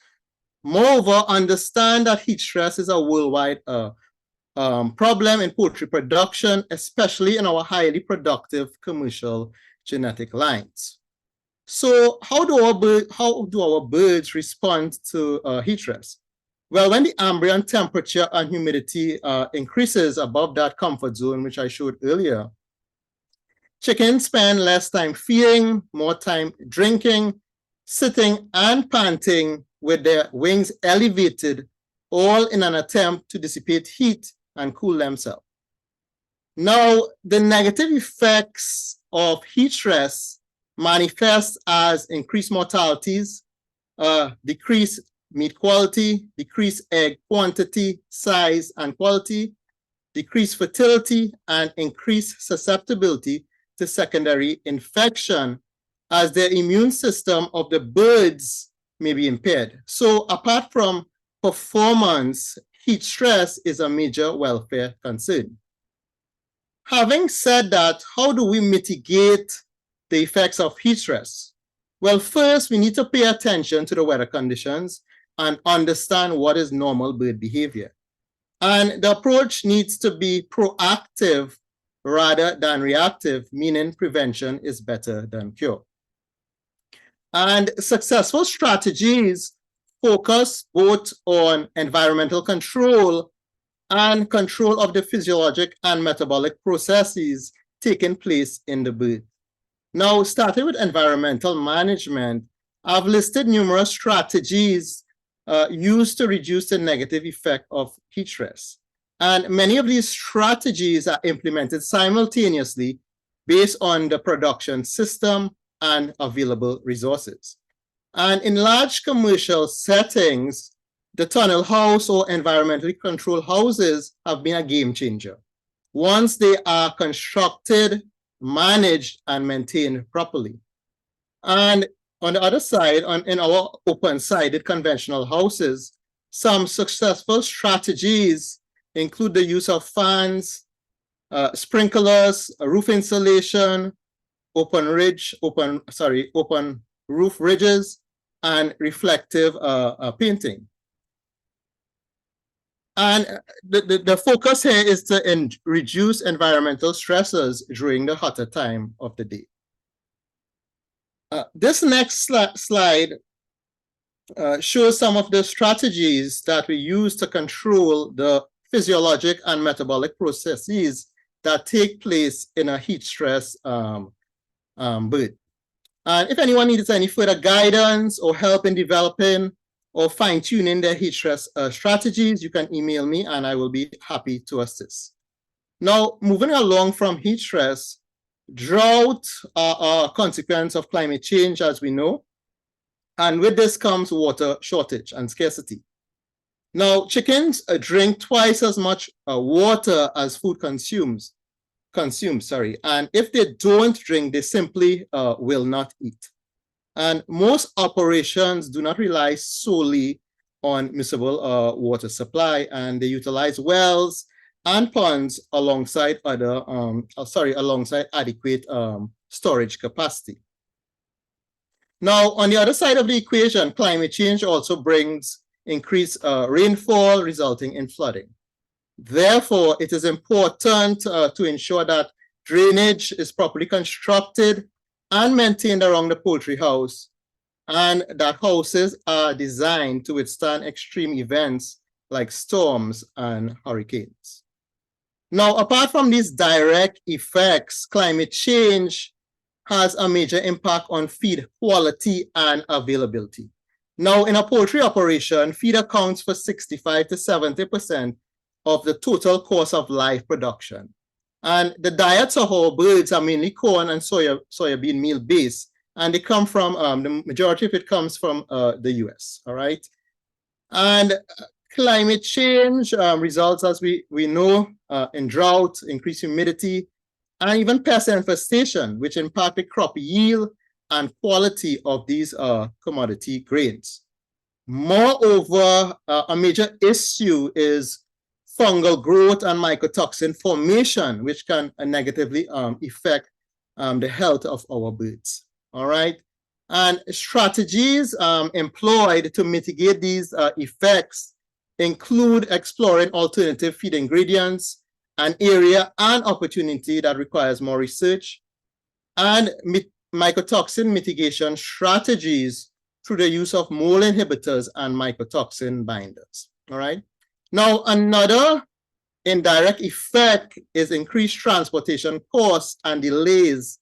S6: Moreover, understand that heat stress is a worldwide problem in poultry production, especially in our highly productive commercial genetic lines. So how do our birds respond to heat stress? Well, when the ambient temperature and humidity increases above that comfort zone, which I showed earlier, chickens spend less time feeding, more time drinking, sitting, and panting with their wings elevated, all in an attempt to dissipate heat and cool themselves. Now, the negative effects of heat stress manifest as increased mortalities, decreased meat quality, decreased egg quantity, size, and quality, decreased fertility, and increased susceptibility to secondary infection, as the immune system of the birds may be impaired. So apart from performance, heat stress is a major welfare concern. Having said that, how do we mitigate the effects of heat stress? Well, first, we need to pay attention to the weather conditions and understand what is normal bird behavior. And the approach needs to be proactive rather than reactive, meaning prevention is better than cure. And successful strategies focus both on environmental control and control of the physiologic and metabolic processes taking place in the bird. Now, starting with environmental management, I've listed numerous strategies used to reduce the negative effect of heat stress. And many of these strategies are implemented simultaneously based on the production system and available resources. And in large commercial settings, the tunnel house or environmentally controlled houses have been a game changer once they are constructed, managed, and maintained properly. And on the other side, in our open-sided conventional houses, some successful strategies include the use of fans, sprinklers, roof insulation, open roof ridges, and reflective painting. And the focus here is to reduce environmental stresses during the hotter time of the day. This next slide shows some of the strategies that we use to control the physiologic and metabolic processes that take place in a heat stress bird. And if anyone needs any further guidance or help in developing or fine-tuning their heat stress strategies, you can email me and I will be happy to assist. Now, moving along from heat stress, drought are a consequence of climate change, as we know. And with this comes water shortage and scarcity. Now, chickens drink twice as much water as food consumes, and if they don't drink, they simply will not eat. And most operations do not rely solely on municipal water supply, and they utilize wells and ponds alongside alongside adequate storage capacity. Now, on the other side of the equation, climate change also brings increased rainfall, resulting in flooding. Therefore, it is important to ensure that drainage is properly constructed and maintained around the poultry house, and that houses are designed to withstand extreme events like storms and hurricanes. Now, apart from these direct effects, climate change has a major impact on feed quality and availability. Now, in a poultry operation, feed accounts for 65 to 70% of the total cost of live production. And the diets of our birds are mainly corn and soybean meal based, and they come from, the majority of it comes from the US, all right? And climate change results, as we know, in drought, increased humidity, and even pest infestation, which impact the crop yield and quality of these commodity grains. Moreover, a major issue is fungal growth and mycotoxin formation, which can negatively affect the health of our birds. All right. And strategies employed to mitigate these effects include exploring alternative feed ingredients, an area and opportunity that requires more research, and mycotoxin mitigation strategies through the use of mold inhibitors and mycotoxin binders. All right. Now, another indirect effect is increased transportation costs and delays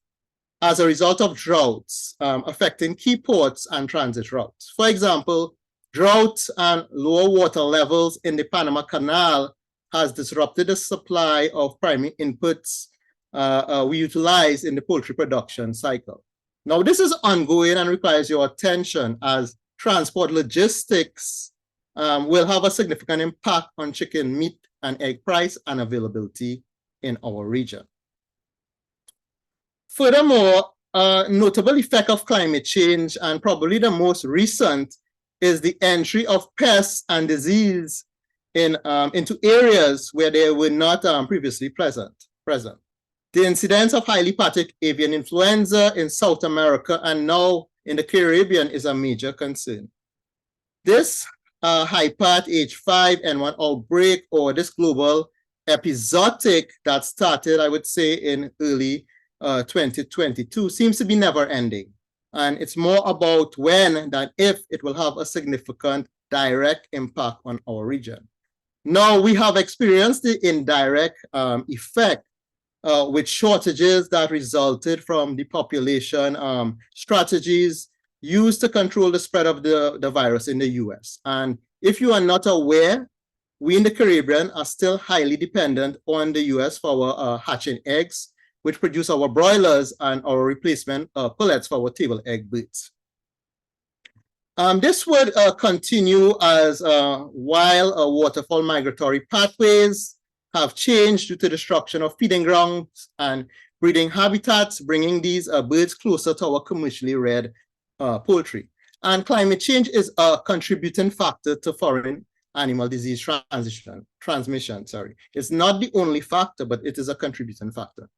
S6: as a result of droughts affecting key ports and transit routes. For example, droughts and lower water levels in the Panama Canal has disrupted the supply of primary inputs we utilize in the poultry production cycle. Now, this is ongoing and requires your attention, as transport logistics will have a significant impact on chicken meat and egg price and availability in our region. Furthermore, a notable effect of climate change, and probably the most recent, is the entry of pests and disease into areas where they were not previously present. The incidence of highly pathogen avian influenza in South America and now in the Caribbean is a major concern. This Hypat H5N1 outbreak, or this global episodic that started, I would say, in early 2022, seems to be never ending. And it's more about when than if it will have a significant direct impact on our region. Now, we have experienced the indirect effect with shortages that resulted from the population strategies used to control the spread of the virus in the US. And if you are not aware, we in the Caribbean are still highly dependent on the US for our hatching eggs, which produce our broilers and our replacement pullets for our table egg birds. This would continue as while waterfowl migratory pathways have changed due to destruction of feeding grounds and breeding habitats, bringing these birds closer to our commercially reared poultry. And climate change is a contributing factor to foreign animal disease transmission. It's not the only factor, but it is a contributing factor.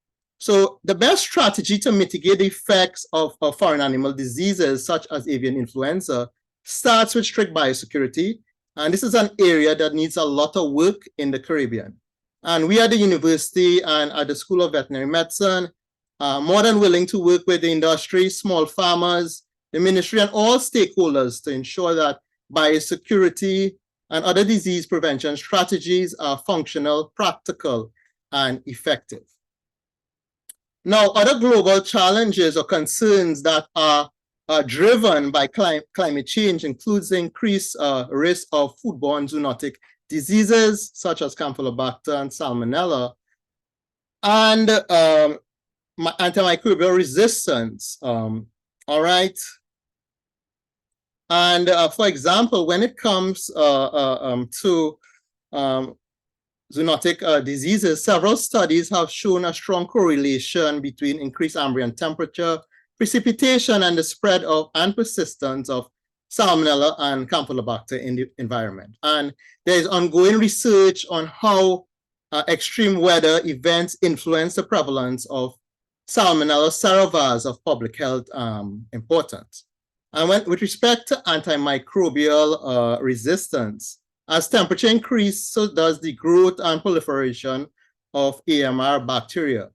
S6: So the best strategy to mitigate the effects of foreign animal diseases such as avian influenza starts with strict biosecurity. And this is an area that needs a lot of work in the Caribbean. And we at the university and at the School of Veterinary Medicine more than willing to work with the industry, small farmers, the ministry, and all stakeholders to ensure that biosecurity and other disease prevention strategies are functional, practical, and effective. Now, other global challenges or concerns that are driven by climate change includes the increased risk of foodborne zoonotic diseases such as Campylobacter and Salmonella, and antimicrobial resistance. All right. And for example, when it comes to zoonotic diseases, several studies have shown a strong correlation between increased ambient temperature, precipitation, and the spread of and persistence of Salmonella and Campylobacter in the environment. And there is ongoing research on how extreme weather events influence the prevalence of Salmonella cerevisiae of public health importance. And with respect to antimicrobial resistance, as temperature increases, so does the growth and proliferation of AMR bacteria.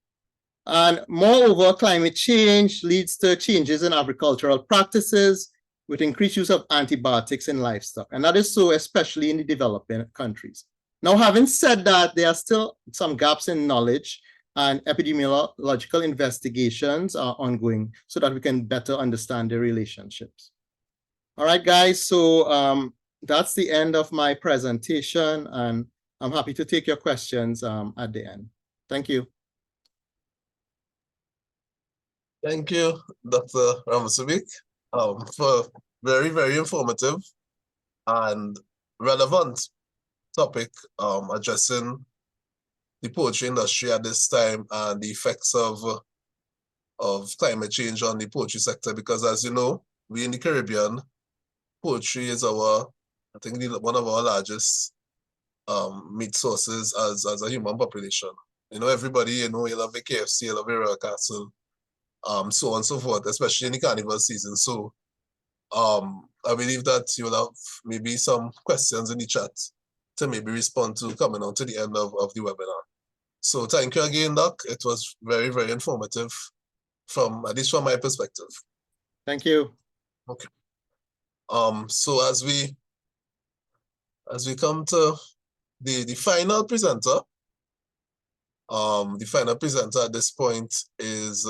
S6: And moreover, climate change leads to changes in agricultural practices with increased use of antibiotics in livestock. And that is so especially in the developing countries. Now, having said that, there are still some gaps in knowledge, and epidemiological investigations are ongoing so that we can better understand the relationships. All right, guys, so that's the end of my presentation, and I'm happy to take your questions at the end. Thank you.
S1: Thank you, Dr. Ramsubeik, for very, very informative and relevant topic addressing the poultry industry at this time and the effects of climate change on the poultry sector, because as you know, we in the Caribbean, poultry is I think one of our largest meat sources as a human population. You know, everybody, you know, you love the KFC, you love the Royal Castle, so on and so forth, especially in the carnival season. So I believe that you will have maybe some questions in the chat to maybe respond to coming on to the end of the webinar. So thank you again, Doc. It was very, very informative at least from my perspective.
S6: Thank you.
S1: Okay. So as we come to the final presenter, at this point is,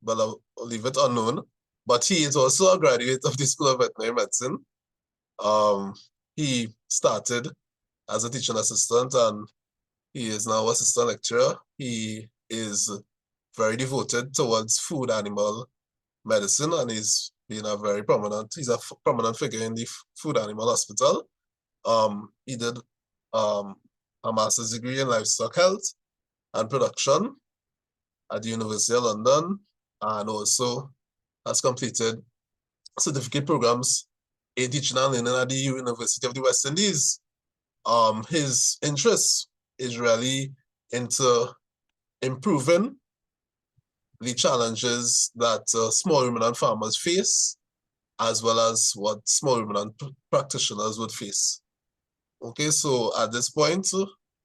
S1: well, I'll leave it unknown, but he is also a graduate of the School of Veterinary Medicine. He started as a teaching assistant and he is now assistant lecturer. He is very devoted towards food animal medicine, and he's been he's a prominent figure in the food animal hospital. He did a master's degree in livestock health and production at the University of London, and also has completed certificate programs in teaching and learning at the University of the West Indies. His interest is really into improving the challenges that small ruminant farmers face, as well as what small ruminant practitioners would face. Okay, so at this point,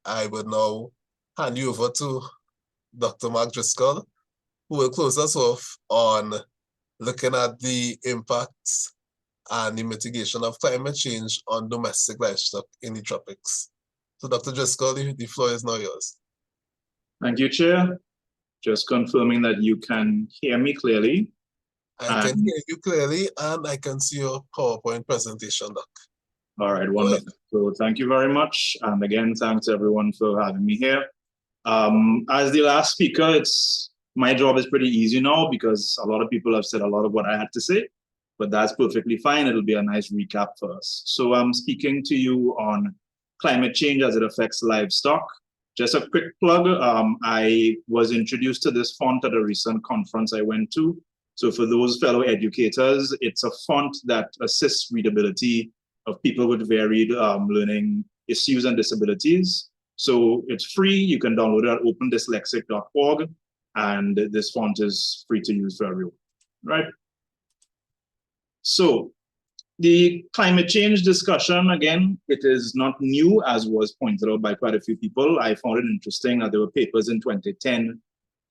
S1: I would now hand you over to Dr. Marc Driscoll, who will close us off on looking at the impacts and the mitigation of climate change on domestic livestock in the tropics. So Dr. Driscoll, the floor is now yours.
S7: Thank you, Chair. Just confirming that you can hear me clearly.
S1: I can hear you clearly, and I can see your PowerPoint presentation, Doc.
S7: All right, wonderful. So thank you very much. And again, thanks everyone for having me here. As the last speaker, my job is pretty easy now because a lot of people have said a lot of what I had to say, but that's perfectly fine. It'll be a nice recap for us. So I'm speaking to you on climate change as it affects livestock. Just a quick plug, I was introduced to this font at a recent conference I went to. So for those fellow educators, it's a font that assists readability of people with varied learning issues and disabilities. So it's free, you can download it at opendyslexic.org, and this font is free to use for everyone, right? So the climate change discussion, again, it is not new, as was pointed out by quite a few people. I found it interesting that there were papers in 2010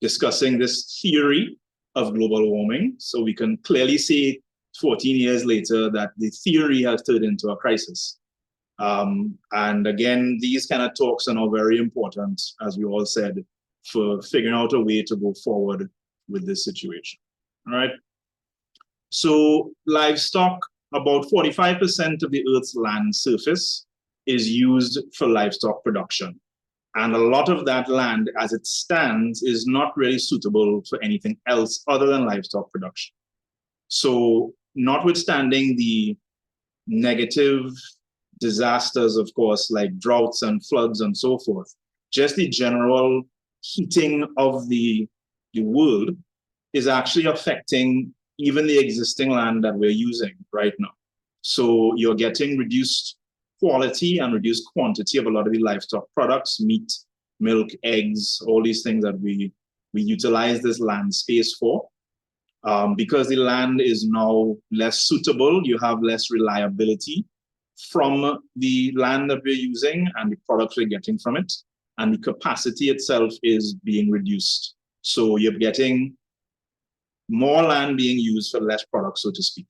S7: discussing this theory of global warming. So we can clearly see 14 years later that the theory has turned into a crisis. And again, these kind of talks are now very important, as we all said, for figuring out a way to go forward with this situation. All right. So livestock, about 45% of the Earth's land surface is used for livestock production. And a lot of that land, as it stands, is not really suitable for anything else other than livestock production. So notwithstanding the negative disasters, of course, like droughts and floods and so forth, just the general heating of the world is actually affecting even the existing land that we're using right now. So you're getting reduced quality and reduced quantity of a lot of the livestock products, meat, milk, eggs, all these things that we utilize this land space for. Because the land is now less suitable, you have less reliability from the land that we're using and the products we're getting from it. And the capacity itself is being reduced. So you're getting more land being used for less products, so to speak.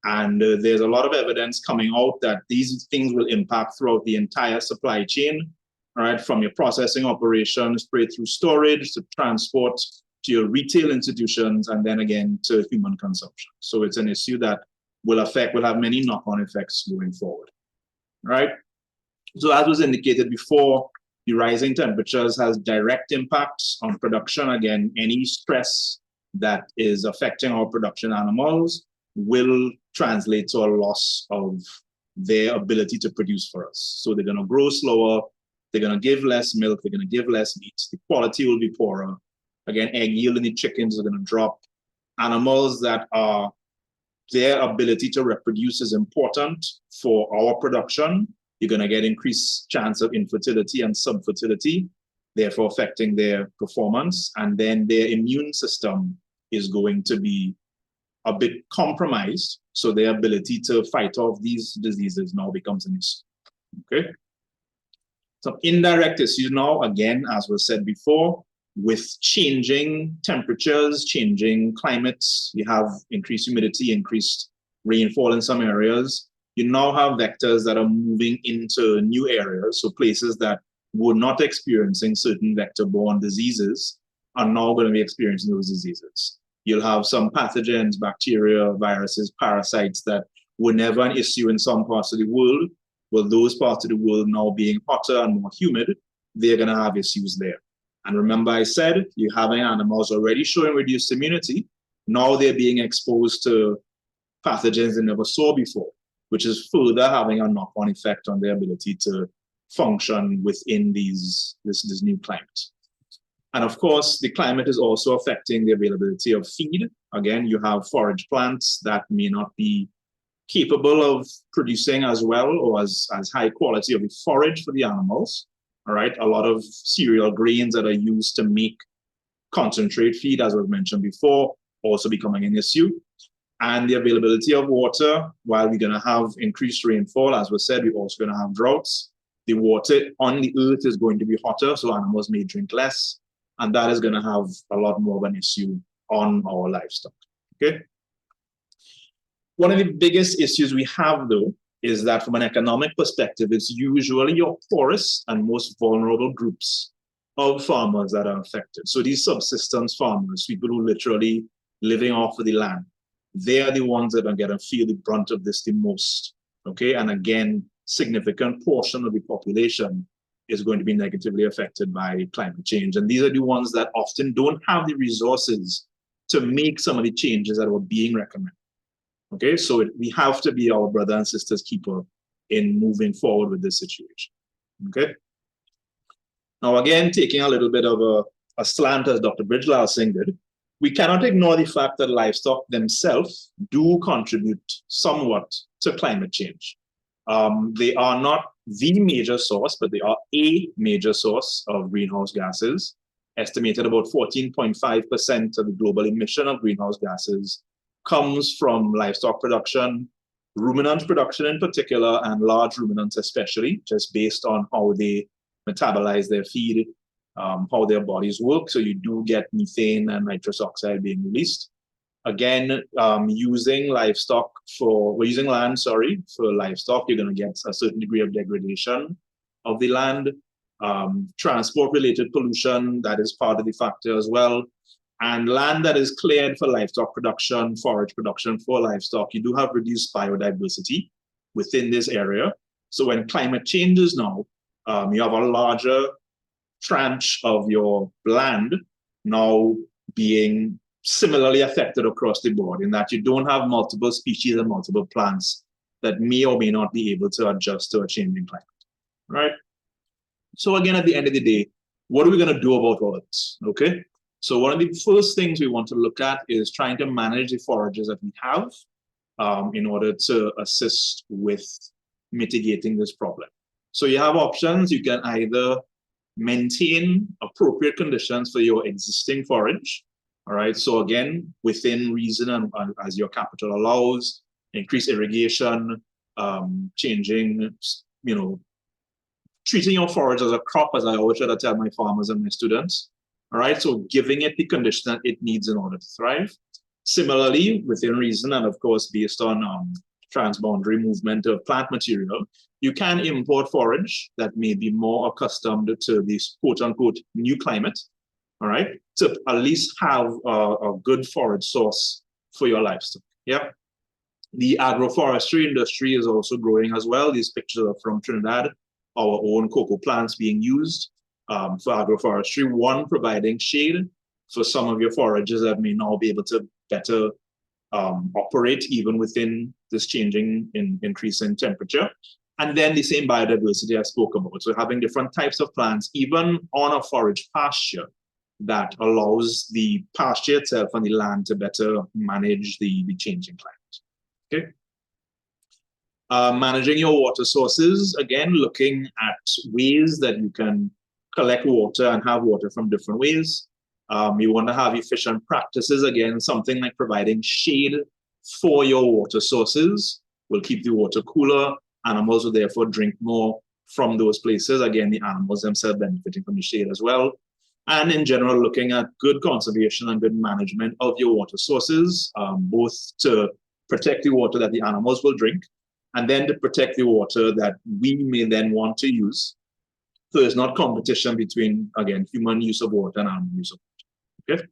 S7: And there's a lot of evidence coming out that these things will impact throughout the entire supply chain, all right, from your processing operations, straight through storage, to transport, to your retail institutions, and then again to human consumption. So it's an issue that will have many knock-on effects moving forward, right? So as was indicated before, the rising temperatures has direct impacts on production. Again, any stress that is affecting our production animals will translate to a loss of their ability to produce for us. So they're going to grow slower, they're going to give less milk, they're going to give less meat, the quality will be poorer. Again, egg yield in the chickens are going to drop. Animals that are, their ability to reproduce is important for our production. You're going to get increased chance of infertility and subfertility, therefore affecting their performance. And then their immune system is going to be a bit compromised. So their ability to fight off these diseases now becomes an issue. Okay. Some indirect issues now, again, as was said before, with changing temperatures, changing climates, you have increased humidity, increased rainfall in some areas. You now have vectors that are moving into new areas. So places that were not experiencing certain vector-borne diseases are now going to be experiencing those diseases. You'll have some pathogens, bacteria, viruses, parasites that were never an issue in some parts of the world. Well, those parts of the world now being hotter and more humid, they're going to have issues there. And remember I said, you're having animals already showing reduced immunity. Now they're being exposed to pathogens they never saw before, which is further having a knock-on effect on their ability to function within this new climate. And of course, the climate is also affecting the availability of feed. Again, you have forage plants that may not be capable of producing as well or as high quality of forage for the animals. All right, a lot of cereal grains that are used to make concentrate feed, as was mentioned before, also becoming an issue. And the availability of water, while we're going to have increased rainfall, as was said, we're also going to have droughts. The water on the earth is going to be hotter, so animals may drink less. And that is going to have a lot more of an issue on our livestock. Okay. One of the biggest issues we have, though, is that from an economic perspective, it's usually your poorest and most vulnerable groups of farmers that are affected. So these subsistence farmers, people who literally living off of the land, they are the ones that are going to feel the brunt of this the most. Okay. And again, significant portion of the population is going to be negatively affected by climate change. And these are the ones that often don't have the resources to make some of the changes that are being recommended. Okay, so we have to be our brother and sisters keeper in moving forward with this situation. Okay. Now, again, taking a little bit of a slant as Dr. Bridglalsingh did, we cannot ignore the fact that livestock themselves do contribute somewhat to climate change. They are not the major source, but they are a major source of greenhouse gases. Estimated about 14.5% of the global emission of greenhouse gases comes from livestock production, ruminant production in particular, and large ruminants especially, just based on how they metabolize their feed. how their bodies work. So you do get methane and nitrous oxide being released. Again, using land, for livestock, you're going to get a certain degree of degradation of the land. Transport-related pollution, that is part of the factor as well. And land that is cleared for livestock production, forage production for livestock, you do have reduced biodiversity within this area. So when climate changes now, you have a larger tranche of your land now being similarly affected across the board, in that you don't have multiple species and multiple plants that may or may not be able to adjust to a changing climate, right? So again, at the end of the day, what are we going to do about all of this? Okay, so one of the first things we want to look at is trying to manage the forages that we have in order to assist with mitigating this problem. So you have options. You can either maintain appropriate conditions for your existing forage. All right, so again, within reason and as your capital allows, increase irrigation, changing, treating your forage as a crop, as I always try to tell my farmers and my students. All right, so giving it the condition that it needs in order to thrive. Similarly, within reason and of course based on transboundary movement of plant material, you can import forage that may be more accustomed to this quote-unquote new climate, all right, to at least have a good forage source for your livestock. Yeah. The agroforestry industry is also growing as well. These pictures are from Trinidad, our own cocoa plants being used for agroforestry. One, providing shade for some of your forages that may now be able to better operate even within this changing increase in temperature. And then the same biodiversity I spoke about. So having different types of plants, even on a forage pasture, that allows the pasture itself and the land to better manage the changing climate. Okay. Managing your water sources, again, looking at ways that you can collect water and have water from different ways. You want to have efficient practices, again, something like providing shade for your water sources will keep the water cooler. Animals will therefore drink more from those places. Again, the animals themselves benefiting from the shade as well. And in general, looking at good conservation and good management of your water sources, both to protect the water that the animals will drink, and then to protect the water that we may then want to use. So there's not competition between, again, human use of water and animal use of water. Okay.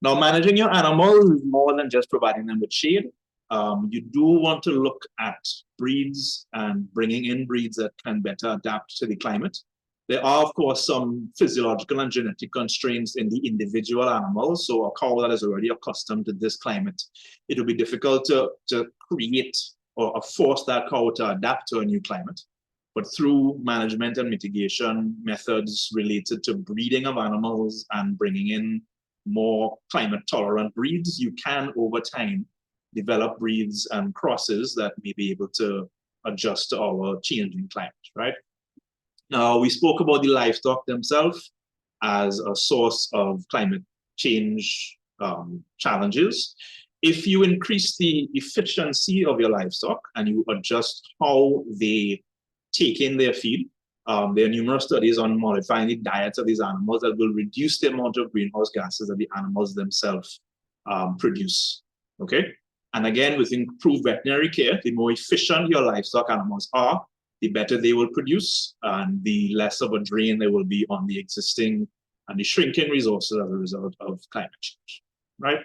S7: Now, managing your animals is more than just providing them with shade. You do want to look at breeds and bringing in breeds that can better adapt to the climate. There are, of course, some physiological and genetic constraints in the individual animals. So a cow that is already accustomed to this climate, it will be difficult to create or force that cow to adapt to a new climate. But through management and mitigation methods related to breeding of animals and bringing in more climate tolerant breeds, you can over time develop breeds and crosses that may be able to adjust to our changing climate, right? Now, we spoke about the livestock themselves as a source of climate change challenges. If you increase the efficiency of your livestock and you adjust how they take in their feed, there are numerous studies on modifying the diets of these animals that will reduce the amount of greenhouse gases that the animals themselves produce, okay? And again, with improved veterinary care, the more efficient your livestock animals are, the better they will produce and the less of a drain there will be on the existing and the shrinking resources as a result of climate change, right?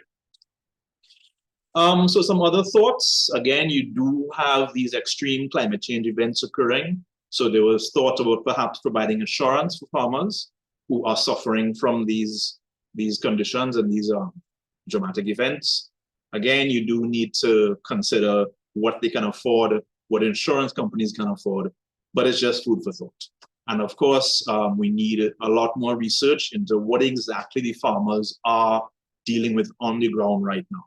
S7: So some other thoughts. Again, you do have these extreme climate change events occurring. So there was thought about perhaps providing insurance for farmers who are suffering from these conditions and these dramatic events. Again, you do need to consider what they can afford, what insurance companies can afford, but it's just food for thought. And of course, we need a lot more research into what exactly the farmers are dealing with on the ground right now.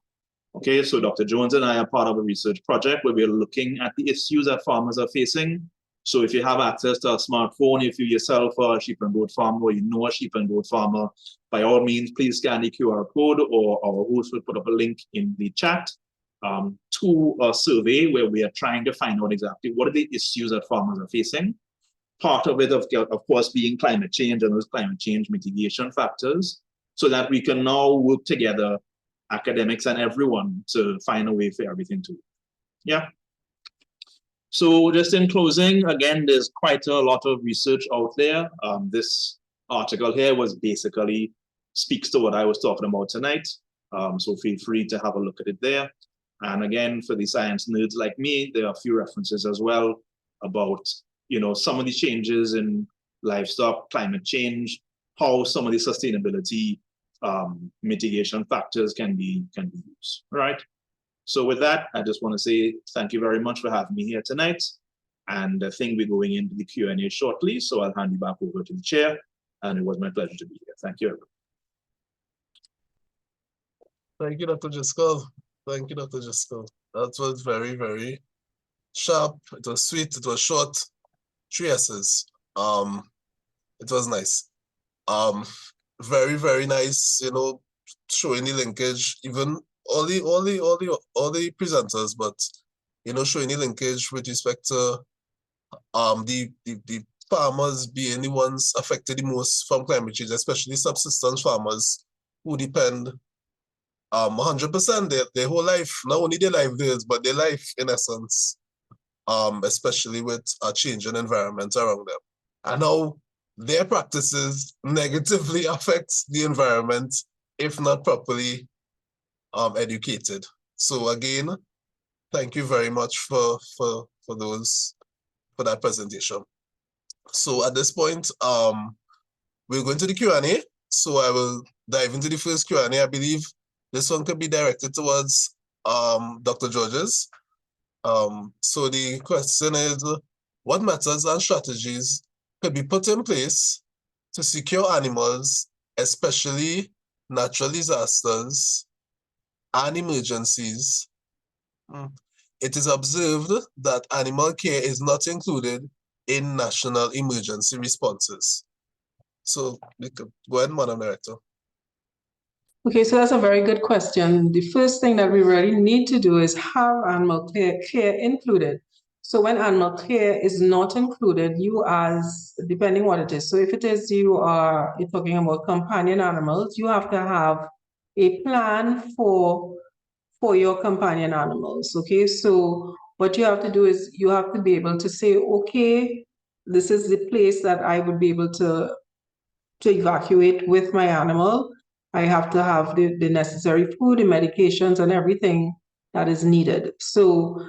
S7: Okay, so Dr. Jones and I are part of a research project where we're looking at the issues that farmers are facing. So if you have access to a smartphone, if you yourself are a sheep and goat farmer or you know a sheep and goat farmer, by all means, please scan the QR code or our host will put up a link in the chat to a survey where we are trying to find out exactly what are the issues that farmers are facing. part of it, of course, being climate change and those climate change mitigation factors, so that we can now work together, academics and everyone, to find a way for everything to work. Yeah. So just in closing, again, there's quite a lot of research out there. This article here was basically speaks to what I was talking about tonight. So feel free to have a look at it there. And again, for the science nerds like me, there are a few references as well about, you know, some of the changes in livestock, climate change, how some of the sustainability mitigation factors can be used. All right. So with that, I just want to say thank you very much for having me here tonight. And I think we're going into the Q&A shortly, so I'll hand you back over to the chair. And it was my pleasure to be here. Thank you, everyone.
S1: Thank you, Dr. Driscoll. Thank you, Dr. Driscoll. That was very, very sharp. It was sweet. It was short. 3 S's. It was nice. Very, very nice, you know, showing the linkage, even all the presenters, but you know, showing the linkage with respect to the farmers being the ones affected the most from climate change, especially subsistence farmers who depend 100% their whole life, not only their livelihoods, but their life in essence, especially with a changing environment around them. And how their practices negatively affects the environment if not properly educated. So again, thank you very much for that presentation. So at this point, we're going to the Q&A. So I will dive into the first Q&A. I believe this one could be directed towards Dr. Georges. So the question is, what methods and strategies could be put in place to secure animals, especially natural disasters and emergencies? It is observed that animal care is not included in national emergency responses. So go ahead, Madam Director.
S2: Okay, so that's a very good question. The first thing that we really need to do is have animal care included. So when animal care is not included, depending what it is. So if it is you're talking about companion animals, you have to have a plan for your companion animals. Okay, so what you have to do is you have to be able to say, okay, this is the place that I would be able to evacuate with my animal. I have to have the necessary food, the medications, and everything that is needed. So,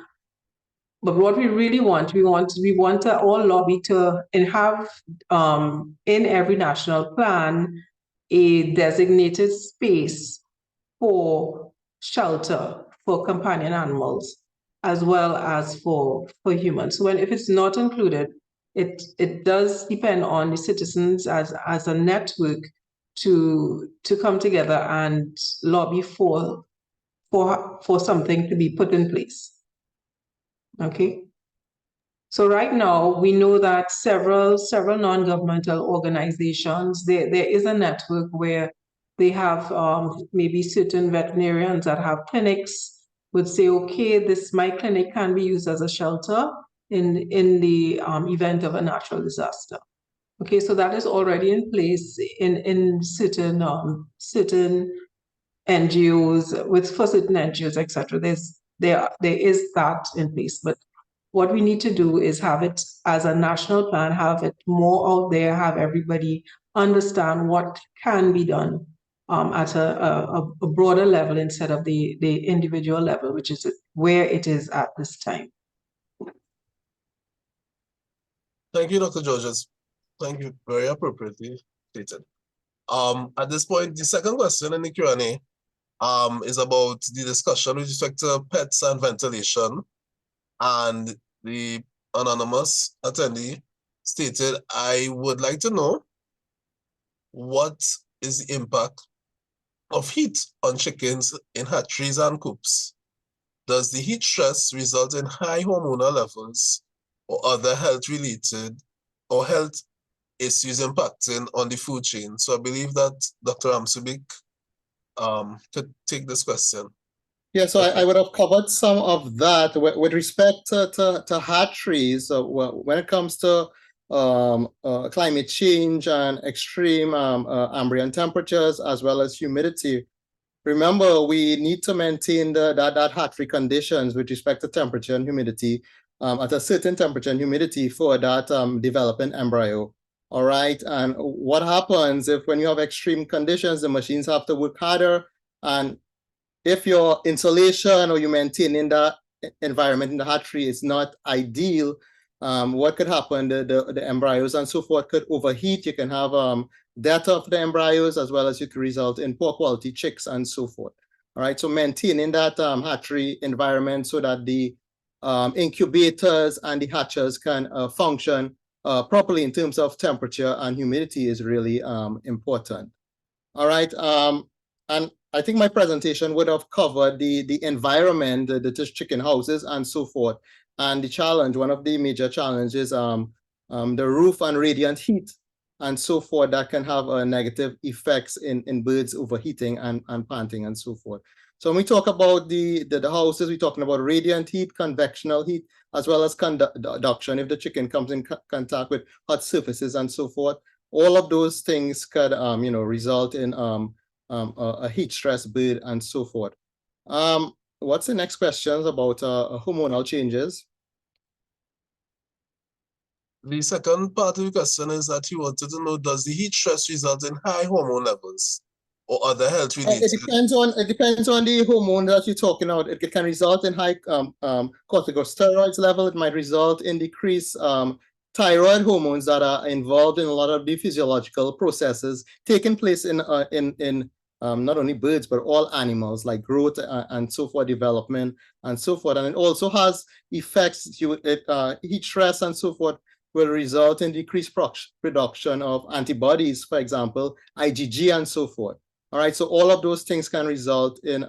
S2: but what we really want, we want to all lobby to and have in every national plan a designated space for shelter for companion animals as well as for humans. So if it's not included, it does depend on the citizens as a network to come together and lobby for something to be put in place. Okay. So right now we know that several non-governmental organizations, there is a network where they have maybe certain veterinarians that have clinics would say, okay, my clinic can be used as a shelter in the event of a natural disaster. Okay, so that is already in place in certain NGOs, for certain NGOs, etc. There is that in place, but what we need to do is have it as a national plan, have it more out there, have everybody understand what can be done at a broader level instead of the individual level, which is where it is at this time.
S1: Thank you, Dr. Georges. Thank you. Very appropriately stated. At this point, the second question in the Q&A is about the discussion with respect to pets and ventilation. And the anonymous attendee stated, I would like to know what is the impact of heat on chickens in hatcheries and coops. Does the heat stress result in high hormonal levels or other health-related or health issues impacting on the food chain? So I believe that Dr. Ramsubeik could take this question.
S6: Yeah, so I would have covered some of that with respect to hatcheries. When it comes to climate change and extreme ambient temperatures, as well as humidity. Remember, we need to maintain that hatchery conditions with respect to temperature and humidity at a certain temperature and humidity for that developing embryo. All right. And what happens if when you have extreme conditions, the machines have to work harder. And if your insulation or you maintaining that environment in the hatchery is not ideal, what could happen? The embryos and so forth could overheat. You can have death of the embryos, as well as you could result in poor quality chicks and so forth. All right. So maintaining that hatchery environment so that the incubators and the hatchers can function properly in terms of temperature and humidity is really important. All right. And I think my presentation would have covered the environment, the chicken houses and so forth. And the challenge, one of the major challenges, the roof and radiant heat and so forth that can have negative effects in birds overheating and panting and so forth. So when we talk about the houses, we're talking about radiant heat, convectional heat, as well as conduction. If the chicken comes in contact with hot surfaces and so forth, all of those things could, result in a heat stress bird and so forth. What's the next question about hormonal changes?
S1: The second part of the question is that you wanted to know, does the heat stress result in high hormone levels or other health related?
S6: It depends on the hormone that you're talking about. It can result in high corticosteroids level. It might result in decreased thyroid hormones that are involved in a lot of the physiological processes taking place in not only birds but all animals, like growth and so forth, development and so forth. And it also has effects. Heat stress and so forth will result in decreased production of antibodies, for example, IgG and so forth. All right, so all of those things can result in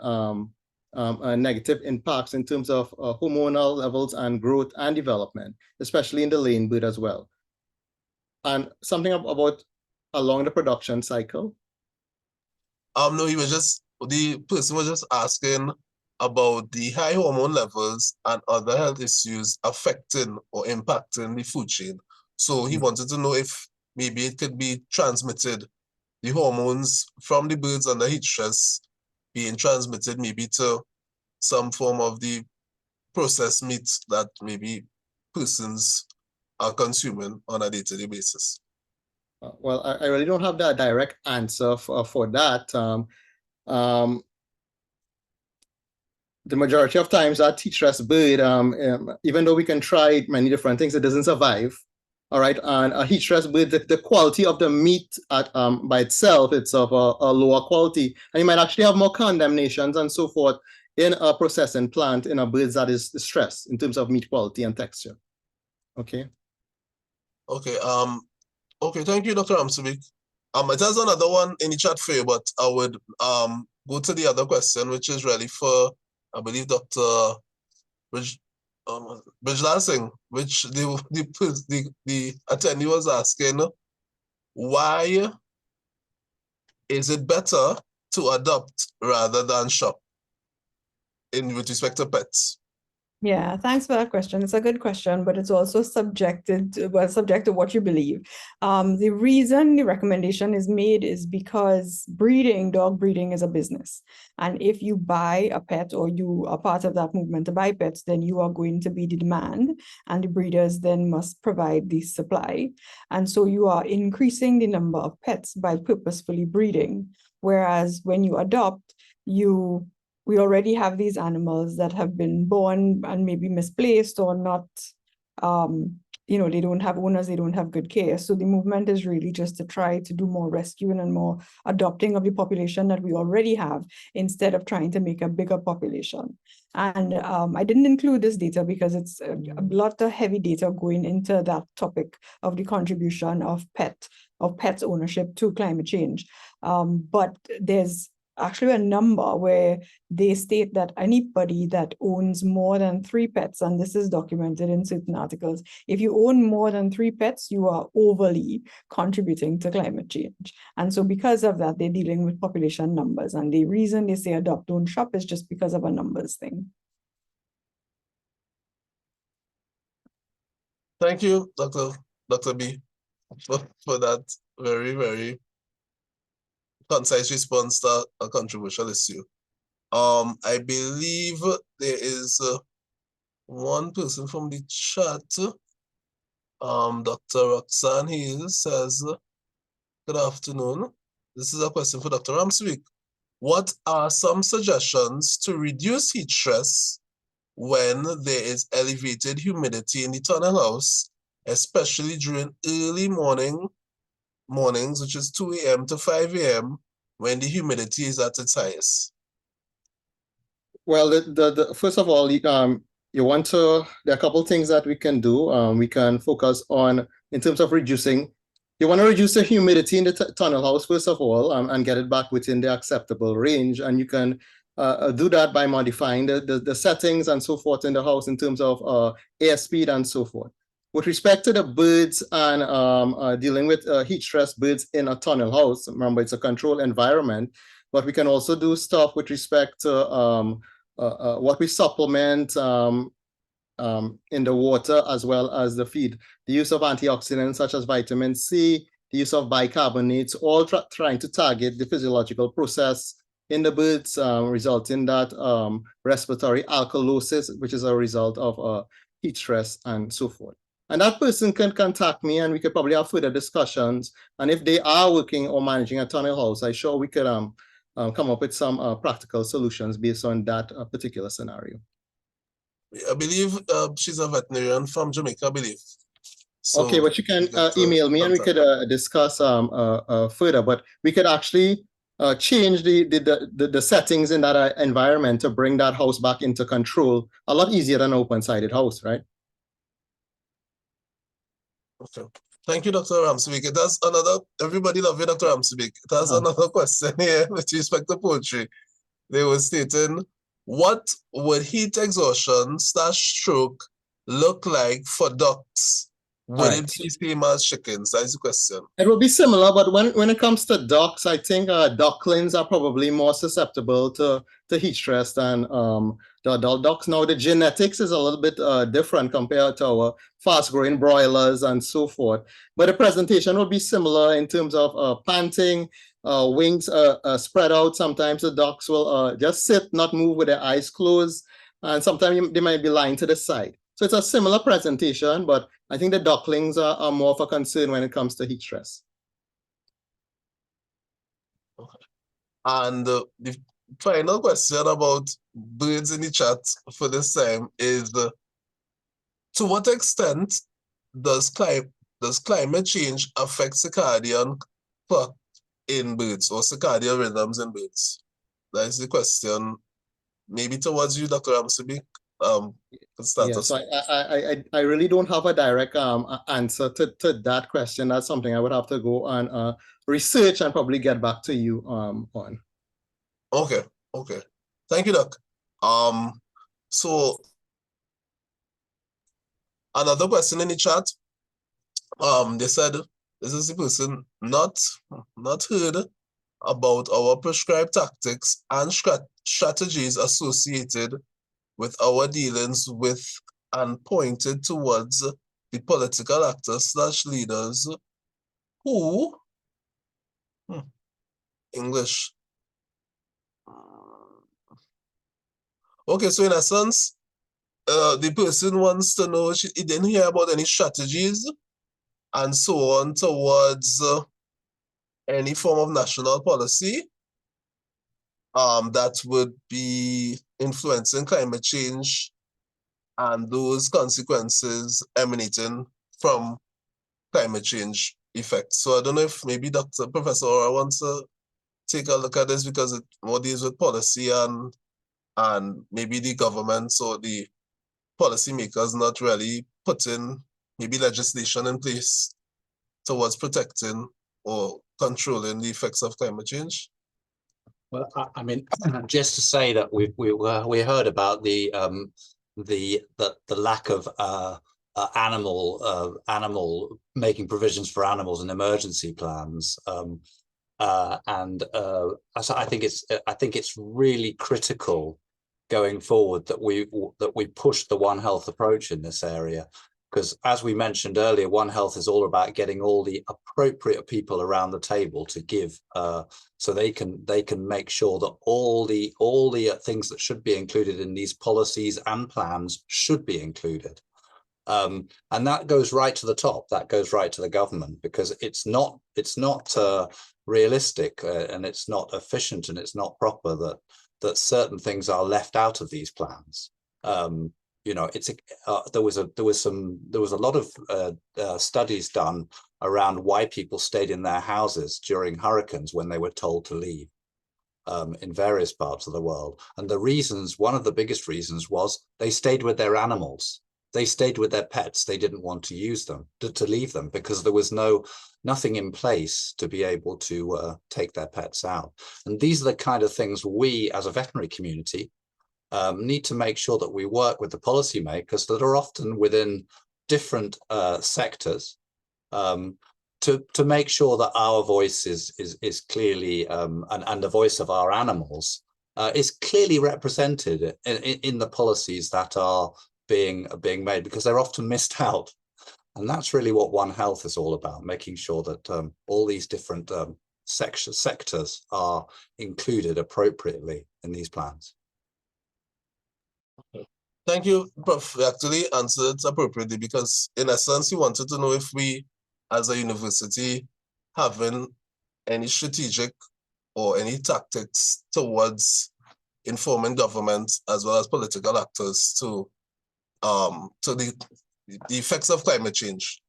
S6: negative impacts in terms of hormonal levels and growth and development, especially in the laying bird as well. And something about along the production cycle.
S1: No, the person was just asking about the high hormone levels and other health issues affecting or impacting the food chain. So he wanted to know if maybe it could be transmitted, the hormones from the birds and the heat stress being transmitted maybe to some form of the processed meats that maybe persons are consuming on a day-to-day basis.
S6: Well, I really don't have that direct answer for that. The majority of times that heat stress bird, even though we can try many different things, it doesn't survive. All right, and a heat stress bird, the quality of the meat by itself, it's of a lower quality, and you might actually have more condemnations and so forth in a processing plant in a bird that is stressed in terms of meat quality and texture. Okay.
S1: Okay. Okay. Thank you, Dr. Ramsubeik. It has another one in the chat for you, but I would go to the other question, which is really for, I believe, Dr. Bridglalsingh, which the attendee was asking, why is it better to adopt rather than shop with respect to pets?
S5: Yeah, thanks for that question. It's a good question, but it's also subject to what you believe. The reason the recommendation is made is because dog breeding is a business. And if you buy a pet or you are part of that movement to buy pets, then you are going to be the demand, and the breeders then must provide the supply. And so you are increasing the number of pets by purposefully breeding. Whereas when you adopt, we already have these animals that have been born and maybe misplaced or not, they don't have owners, they don't have good care. So the movement is really just to try to do more rescuing and more adopting of the population that we already have, instead of trying to make a bigger population. And I didn't include this data because it's a lot of heavy data going into that topic of the contribution of pets ownership to climate change. But there's actually a number where they state that anybody that owns more than 3 pets, and this is documented in certain articles, if you own more than 3 pets, you are overly contributing to climate change. And so because of that, they're dealing with population numbers. And the reason they say adopt, don't shop is just because of a numbers thing.
S1: Thank you, Dr. Dr. B, for that very, very concise response to a controversial issue. I believe there is one person from the chat. Dr. Roxanne Hill says, good afternoon. This is a question for Dr. Ramsubeik. What are some suggestions to reduce heat stress when there is elevated humidity in the tunnel house, especially during early mornings, which is 2 a.m. to 5 a.m., when the humidity is at its highest?
S6: Well, first of all, you want to, there are a couple of things that we can do. We can focus on, in terms of reducing, you want to reduce the humidity in the tunnel house, first of all, and get it back within the acceptable range. And you can do that by modifying the settings and so forth in the house in terms of air speed and so forth. With respect to the birds and dealing with heat stress birds in a tunnel house, remember it's a controlled environment, but we can also do stuff with respect to what we supplement in the water as well as the feed. The use of antioxidants such as vitamin C, the use of bicarbonates, all trying to target the physiological process in the birds, resulting in that respiratory alkalosis, which is a result of heat stress and so forth. And that person can contact me and we could probably have further discussions. And if they are working or managing a tunnel house, I'm sure we could come up with some practical solutions based on that particular scenario.
S1: I believe she's a veterinarian from Jamaica, I believe. So
S6: okay, but you can email me and we could discuss further. But we could actually change the settings in that environment to bring that house back into control a lot easier than an open-sided house, right?
S1: Okay. Thank you, Dr. Ramsubeik. It has another, everybody love you, Dr. Ramsubeik. It has another question here with respect to poultry. They were stating, what would heat exhaustion / stroke look like for ducks? Would it be same as chickens? That is the question.
S6: It will be similar, but when it comes to ducks, I think ducklings are probably more susceptible to heat stress than the adult ducks. Now, the genetics is a little bit different compared to our fast-growing broilers and so forth. But the presentation will be similar in terms of panting, wings spread out. Sometimes the ducks will just sit, not move with their eyes closed, and sometimes they might be lying to the side. So it's a similar presentation, but I think the ducklings are more of a concern when it comes to heat stress.
S1: Okay. And the final question about birds in the chat for this time is, to what extent does climate change affect circadian clock in birds or circadian rhythms in birds? That is the question. Maybe towards you, Dr. Ramsubeik.
S6: Yeah, so I really don't have a direct answer to that question. That's something I would have to go and research and probably get back to you on.
S1: Okay. Thank you, Doc. So another question in the chat. They said this is the person not heard about our prescribed tactics and strategies associated with our dealings with and pointed towards the political actors / leaders who English. Okay, so in essence, the person wants to know, he didn't hear about any strategies and so on towards any form of national policy that would be influencing climate change and those consequences emanating from climate change effects. So I don't know if maybe Professor Oura wants to take a look at this because it more deals with policy and maybe the governments or the policymakers not really putting maybe legislation in place towards protecting or controlling the effects of climate change.
S3: Well, I mean, just to say that we heard about the lack of animal making provisions for animals in emergency plans, so I think it's really critical going forward that we push the One Health approach in this area. Because as we mentioned earlier, One Health is all about getting all the appropriate people around the table to give, so they can make sure that all the things that should be included in these policies and plans should be included. And that goes right to the top. That goes right to the government, because it's not realistic and it's not efficient and it's not proper that certain things are left out of these plans. You know, there was a lot of studies done around why people stayed in their houses during hurricanes when they were told to leave in various parts of the world. And the reasons, one of the biggest reasons, was they stayed with their animals. They stayed with their pets. They didn't want to use them, to leave them, because there was nothing in place to be able to take their pets out. And these are the kind of things we as a veterinary community need to make sure that we work with the policymakers that are often within different sectors to make sure that our voice is clearly and the voice of our animals is clearly represented in the policies that are being made, because they're often missed out. And that's really what One Health is all about, making sure that all these different sectors are included appropriately in these plans.
S1: Thank you, Prof. You actually answered appropriately, because in essence, you wanted to know if we, as a university, having any strategic or any tactics towards informing government as well as political actors to the effects of climate change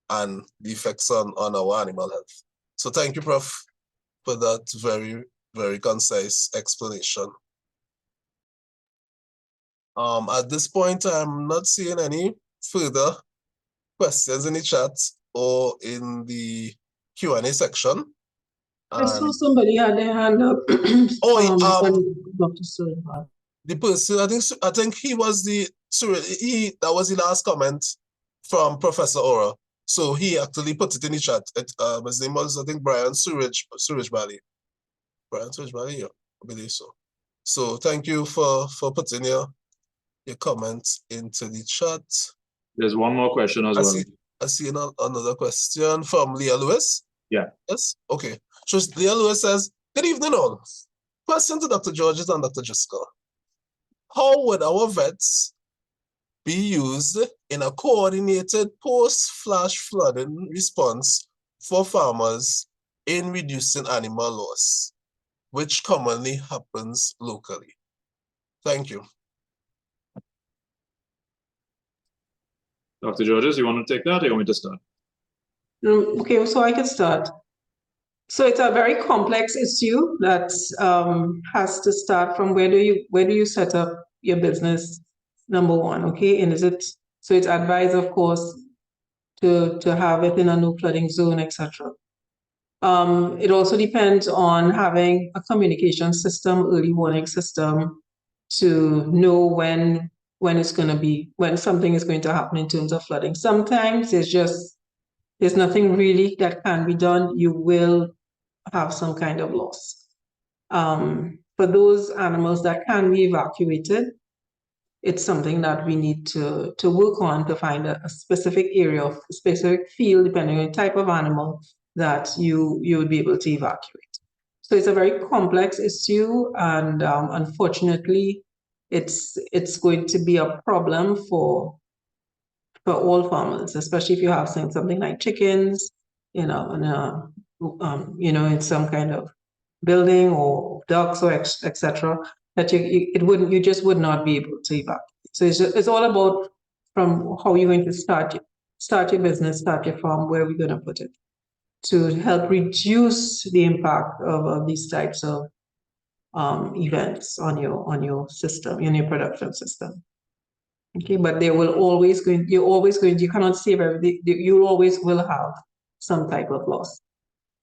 S1: and the effects on our animal health. So thank you, Prof, for that very, very concise explanation. At this point, I'm not seeing any further questions in the chat or in the Q&A section.
S2: I saw somebody had their hand up. Dr. Sullivan.
S1: The person, I think he was that was the last comment from Professor Oura. So he actually put it in the chat. His name was, I think, Brian Surajbali. Brian Surajbali, yeah, I believe so. So thank you for putting your comments into the chat.
S7: There's one more question as well.
S1: I see another question from Leah Lewis.
S7: Yeah.
S1: Yes. Okay. So Leah Lewis says, "Good evening, all. Question to Dr. Georges and Dr. Driscoll. How would our vets be used in a coordinated post-flash flooding response for farmers in reducing animal loss, which commonly happens locally?" Thank you.
S7: Dr. Georges, you want to take that, or you want me to start?
S2: Okay, so I can start. So it's a very complex issue that has to start from where do you set up your business, number one, okay? And so it's advised, of course, to have it in a no flooding zone, etc. It also depends on having a communication system, early warning system, to know when something is going to happen in terms of flooding. Sometimes there's nothing really that can be done. You will have some kind of loss. For those animals that can be evacuated, it's something that we need to work on to find a specific area of a specific field, depending on the type of animal that you would be able to evacuate. So it's a very complex issue, and unfortunately, it's going to be a problem for all farmers, especially if you have something like chickens, in some kind of building, or ducks, or etc. That you just would not be able to evacuate. So it's all about from how you're going to start your business, start your farm, where we're going to put it, to help reduce the impact of these types of events on your system, in your production system. Okay, but you cannot save everything. You always will have some type of loss,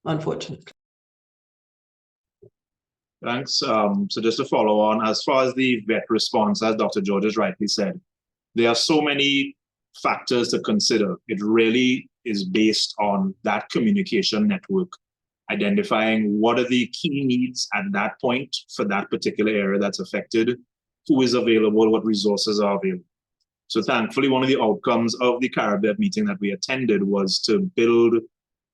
S2: unfortunately.
S7: Thanks. So just to follow on, as far as the vet response, as Dr. Georges rightly said, there are so many factors to consider. It really is based on that communication network, identifying what are the key needs at that point for that particular area that's affected, who is available, what resources are available. So thankfully, one of the outcomes of the Caribbean meeting that we attended was to build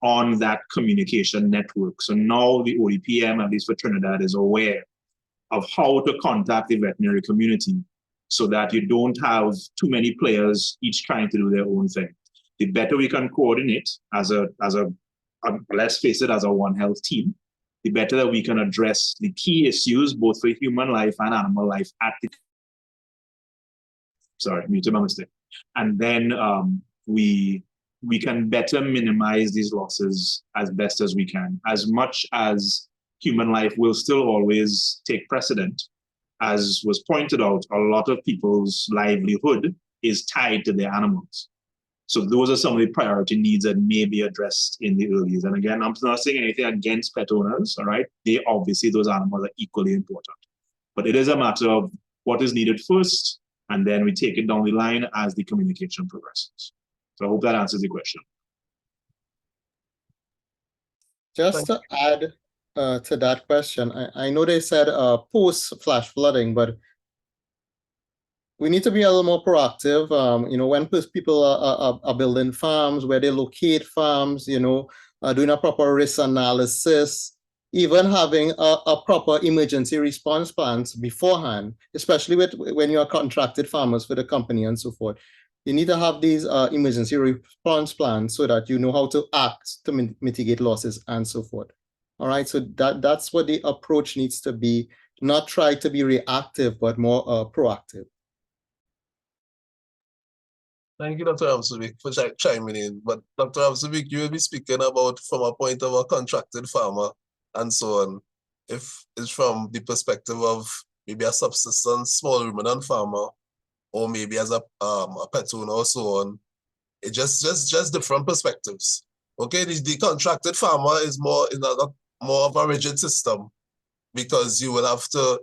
S7: on that communication network. So now the ODPM, at least for Trinidad, is aware of how to contact the veterinary community so that you don't have too many players each trying to do their own thing. The better we can coordinate as a let's face it, as a One Health team, the better that we can address the key issues, both for human life and animal life at the muted my mistake. And then we can better minimize these losses as best as we can, as much as human life will still always take precedent. As was pointed out, a lot of people's livelihood is tied to their animals. So those are some of the priority needs that may be addressed in the earliest. And again, I'm not saying anything against pet owners, all right? Obviously, those animals are equally important. But it is a matter of what is needed first, and then we take it down the line as the communication progresses. So I hope that answers the question.
S6: Just to add to that question, I know they said post-flash flooding, but we need to be a little more proactive. When people are building farms, where they locate farms, doing a proper risk analysis, even having a proper emergency response plans beforehand, especially when you are contracted farmers for the company and so forth. You need to have these emergency response plans so that you know how to act to mitigate losses and so forth. All right, so that's what the approach needs to be, not try to be reactive, but more proactive.
S1: Thank you, Dr. Ramsubeik, for chiming in. But Dr. Ramsubeik, you will be speaking about from a point of a contracted farmer and so on. If it's from the perspective of maybe a subsistence small ruminant farmer, or maybe as a pet owner or so on, it just different perspectives. Okay, the contracted farmer is more of a rigid system, because you will have to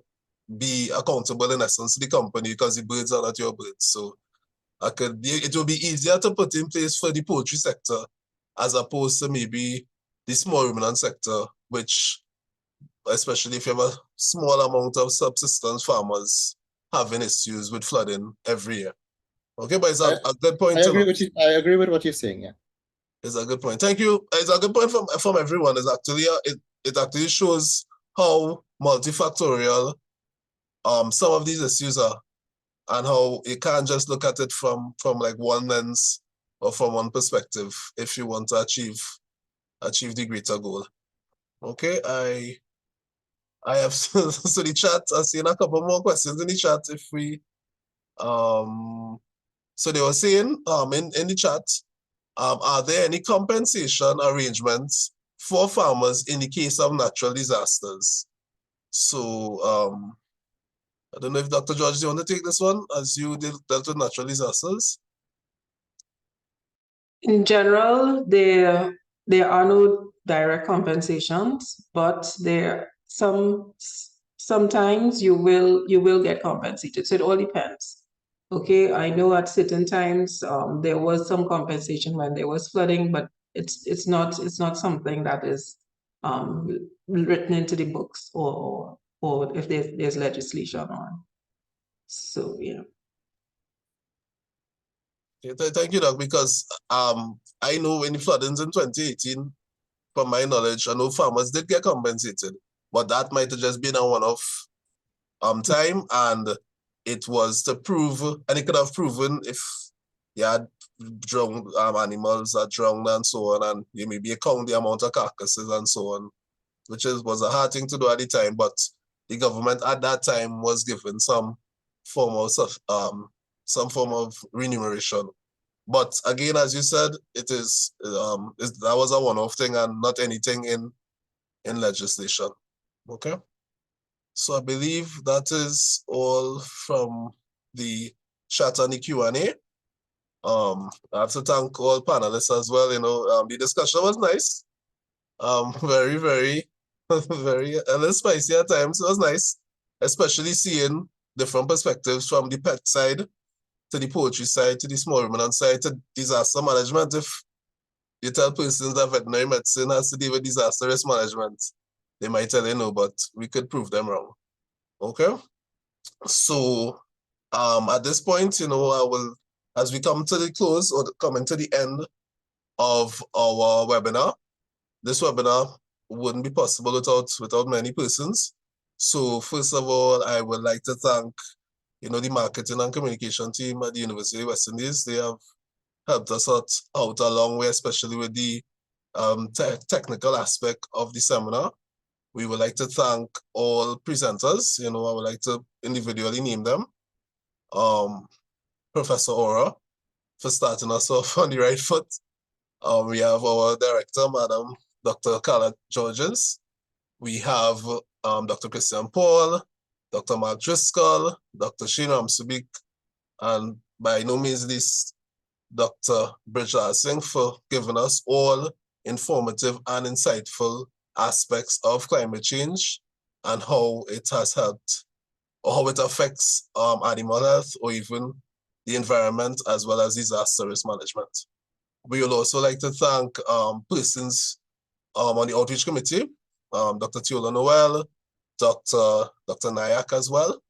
S1: be accountable in essence to the company, because the birds are not your birds. So it will be easier to put in place for the poultry sector as opposed to maybe the small ruminant sector, which, especially if you have a small amount of subsistence farmers having issues with flooding every year. Okay, but it's a good point.
S6: I agree with what you're saying, yeah.
S1: It's a good point. Thank you. It's a good point from everyone. It's actually it actually shows how multifactorial some of these issues are, and how you can't just look at it from like one lens or from one perspective if you want to achieve the greater goal. Okay, I have so the chat. I've seen a couple more questions in the chat. If we so they were saying in the chat, are there any compensation arrangements for farmers in the case of natural disasters? So I don't know if Dr. Georges, you want to take this one, as you dealt with natural disasters?
S2: In general, there are no direct compensations, but sometimes you will get compensated. So it all depends. Okay, I know at certain times there was some compensation when there was flooding, but it's not something that is written into the books or if there's legislation on. So yeah.
S1: Thank you, Doc, because I know when the floodings in 2018, from my knowledge, I know farmers did get compensated, but that might have just been a one-off time, and it was to prove, and it could have proven if you had drowned animals are drowned and so on, and you maybe account the amount of carcasses and so on, which was a hard thing to do at the time, but the government at that time was given some form of remuneration. But again, as you said, it is that was a one-off thing and not anything in legislation. Okay. So I believe that is all from the chat and the Q&A. I have to thank all panelists as well. The discussion was nice. Very, very, very a little spicy at times. It was nice, especially seeing different perspectives from the pet side to the poultry side to the small ruminant side to disaster management. If you tell persons that veterinary medicine has to deal with disaster risk management, they might tell you no, but we could prove them wrong. Okay. So at this point, I will as we come to the close or coming to the end of our webinar, this webinar wouldn't be possible without many persons. So first of all, I would like to thank, the marketing and communication team at the University of West Indies. They have helped us out a long way, especially with the technical aspect of the seminar. We would like to thank all presenters. I would like to individually name them. Professor Oura, for starting us off on the right foot. We have our director, Madam Dr. Karla Georges. We have Dr. Christian Paul, Dr. Marc Driscoll, Dr. Shayne Ramsubeik, and by no means least, Dr. Bridglalsingh, for giving us all informative and insightful aspects of climate change and how it has helped or how it affects animal health or even the environment as well as disaster risk management. We would also like to thank persons on the outreach committee, Dr. Tiola Noel, Dr. Nayak as well,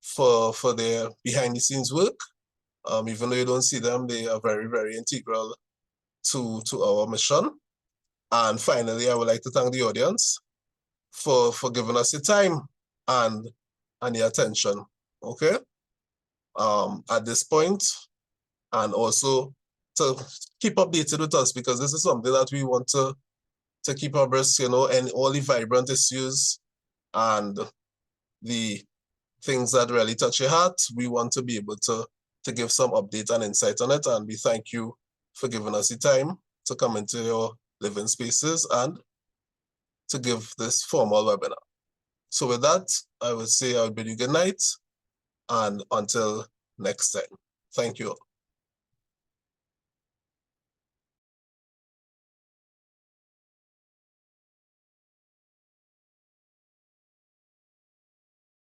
S1: for their behind the scenes work. Even though you don't see them, they are very, very integral to our mission. And finally, I would like to thank the audience for giving us the time and the attention, okay? At this point, and also to keep updated with us, because this is something that we want to keep abreast, and all the vibrant issues and the things that really touch your heart. We want to be able to give some update and insight on it, and we thank you for giving us the time to come into your living spaces and to give this formal webinar. So with that, I would say I would bid you good night, and until next time. Thank you all.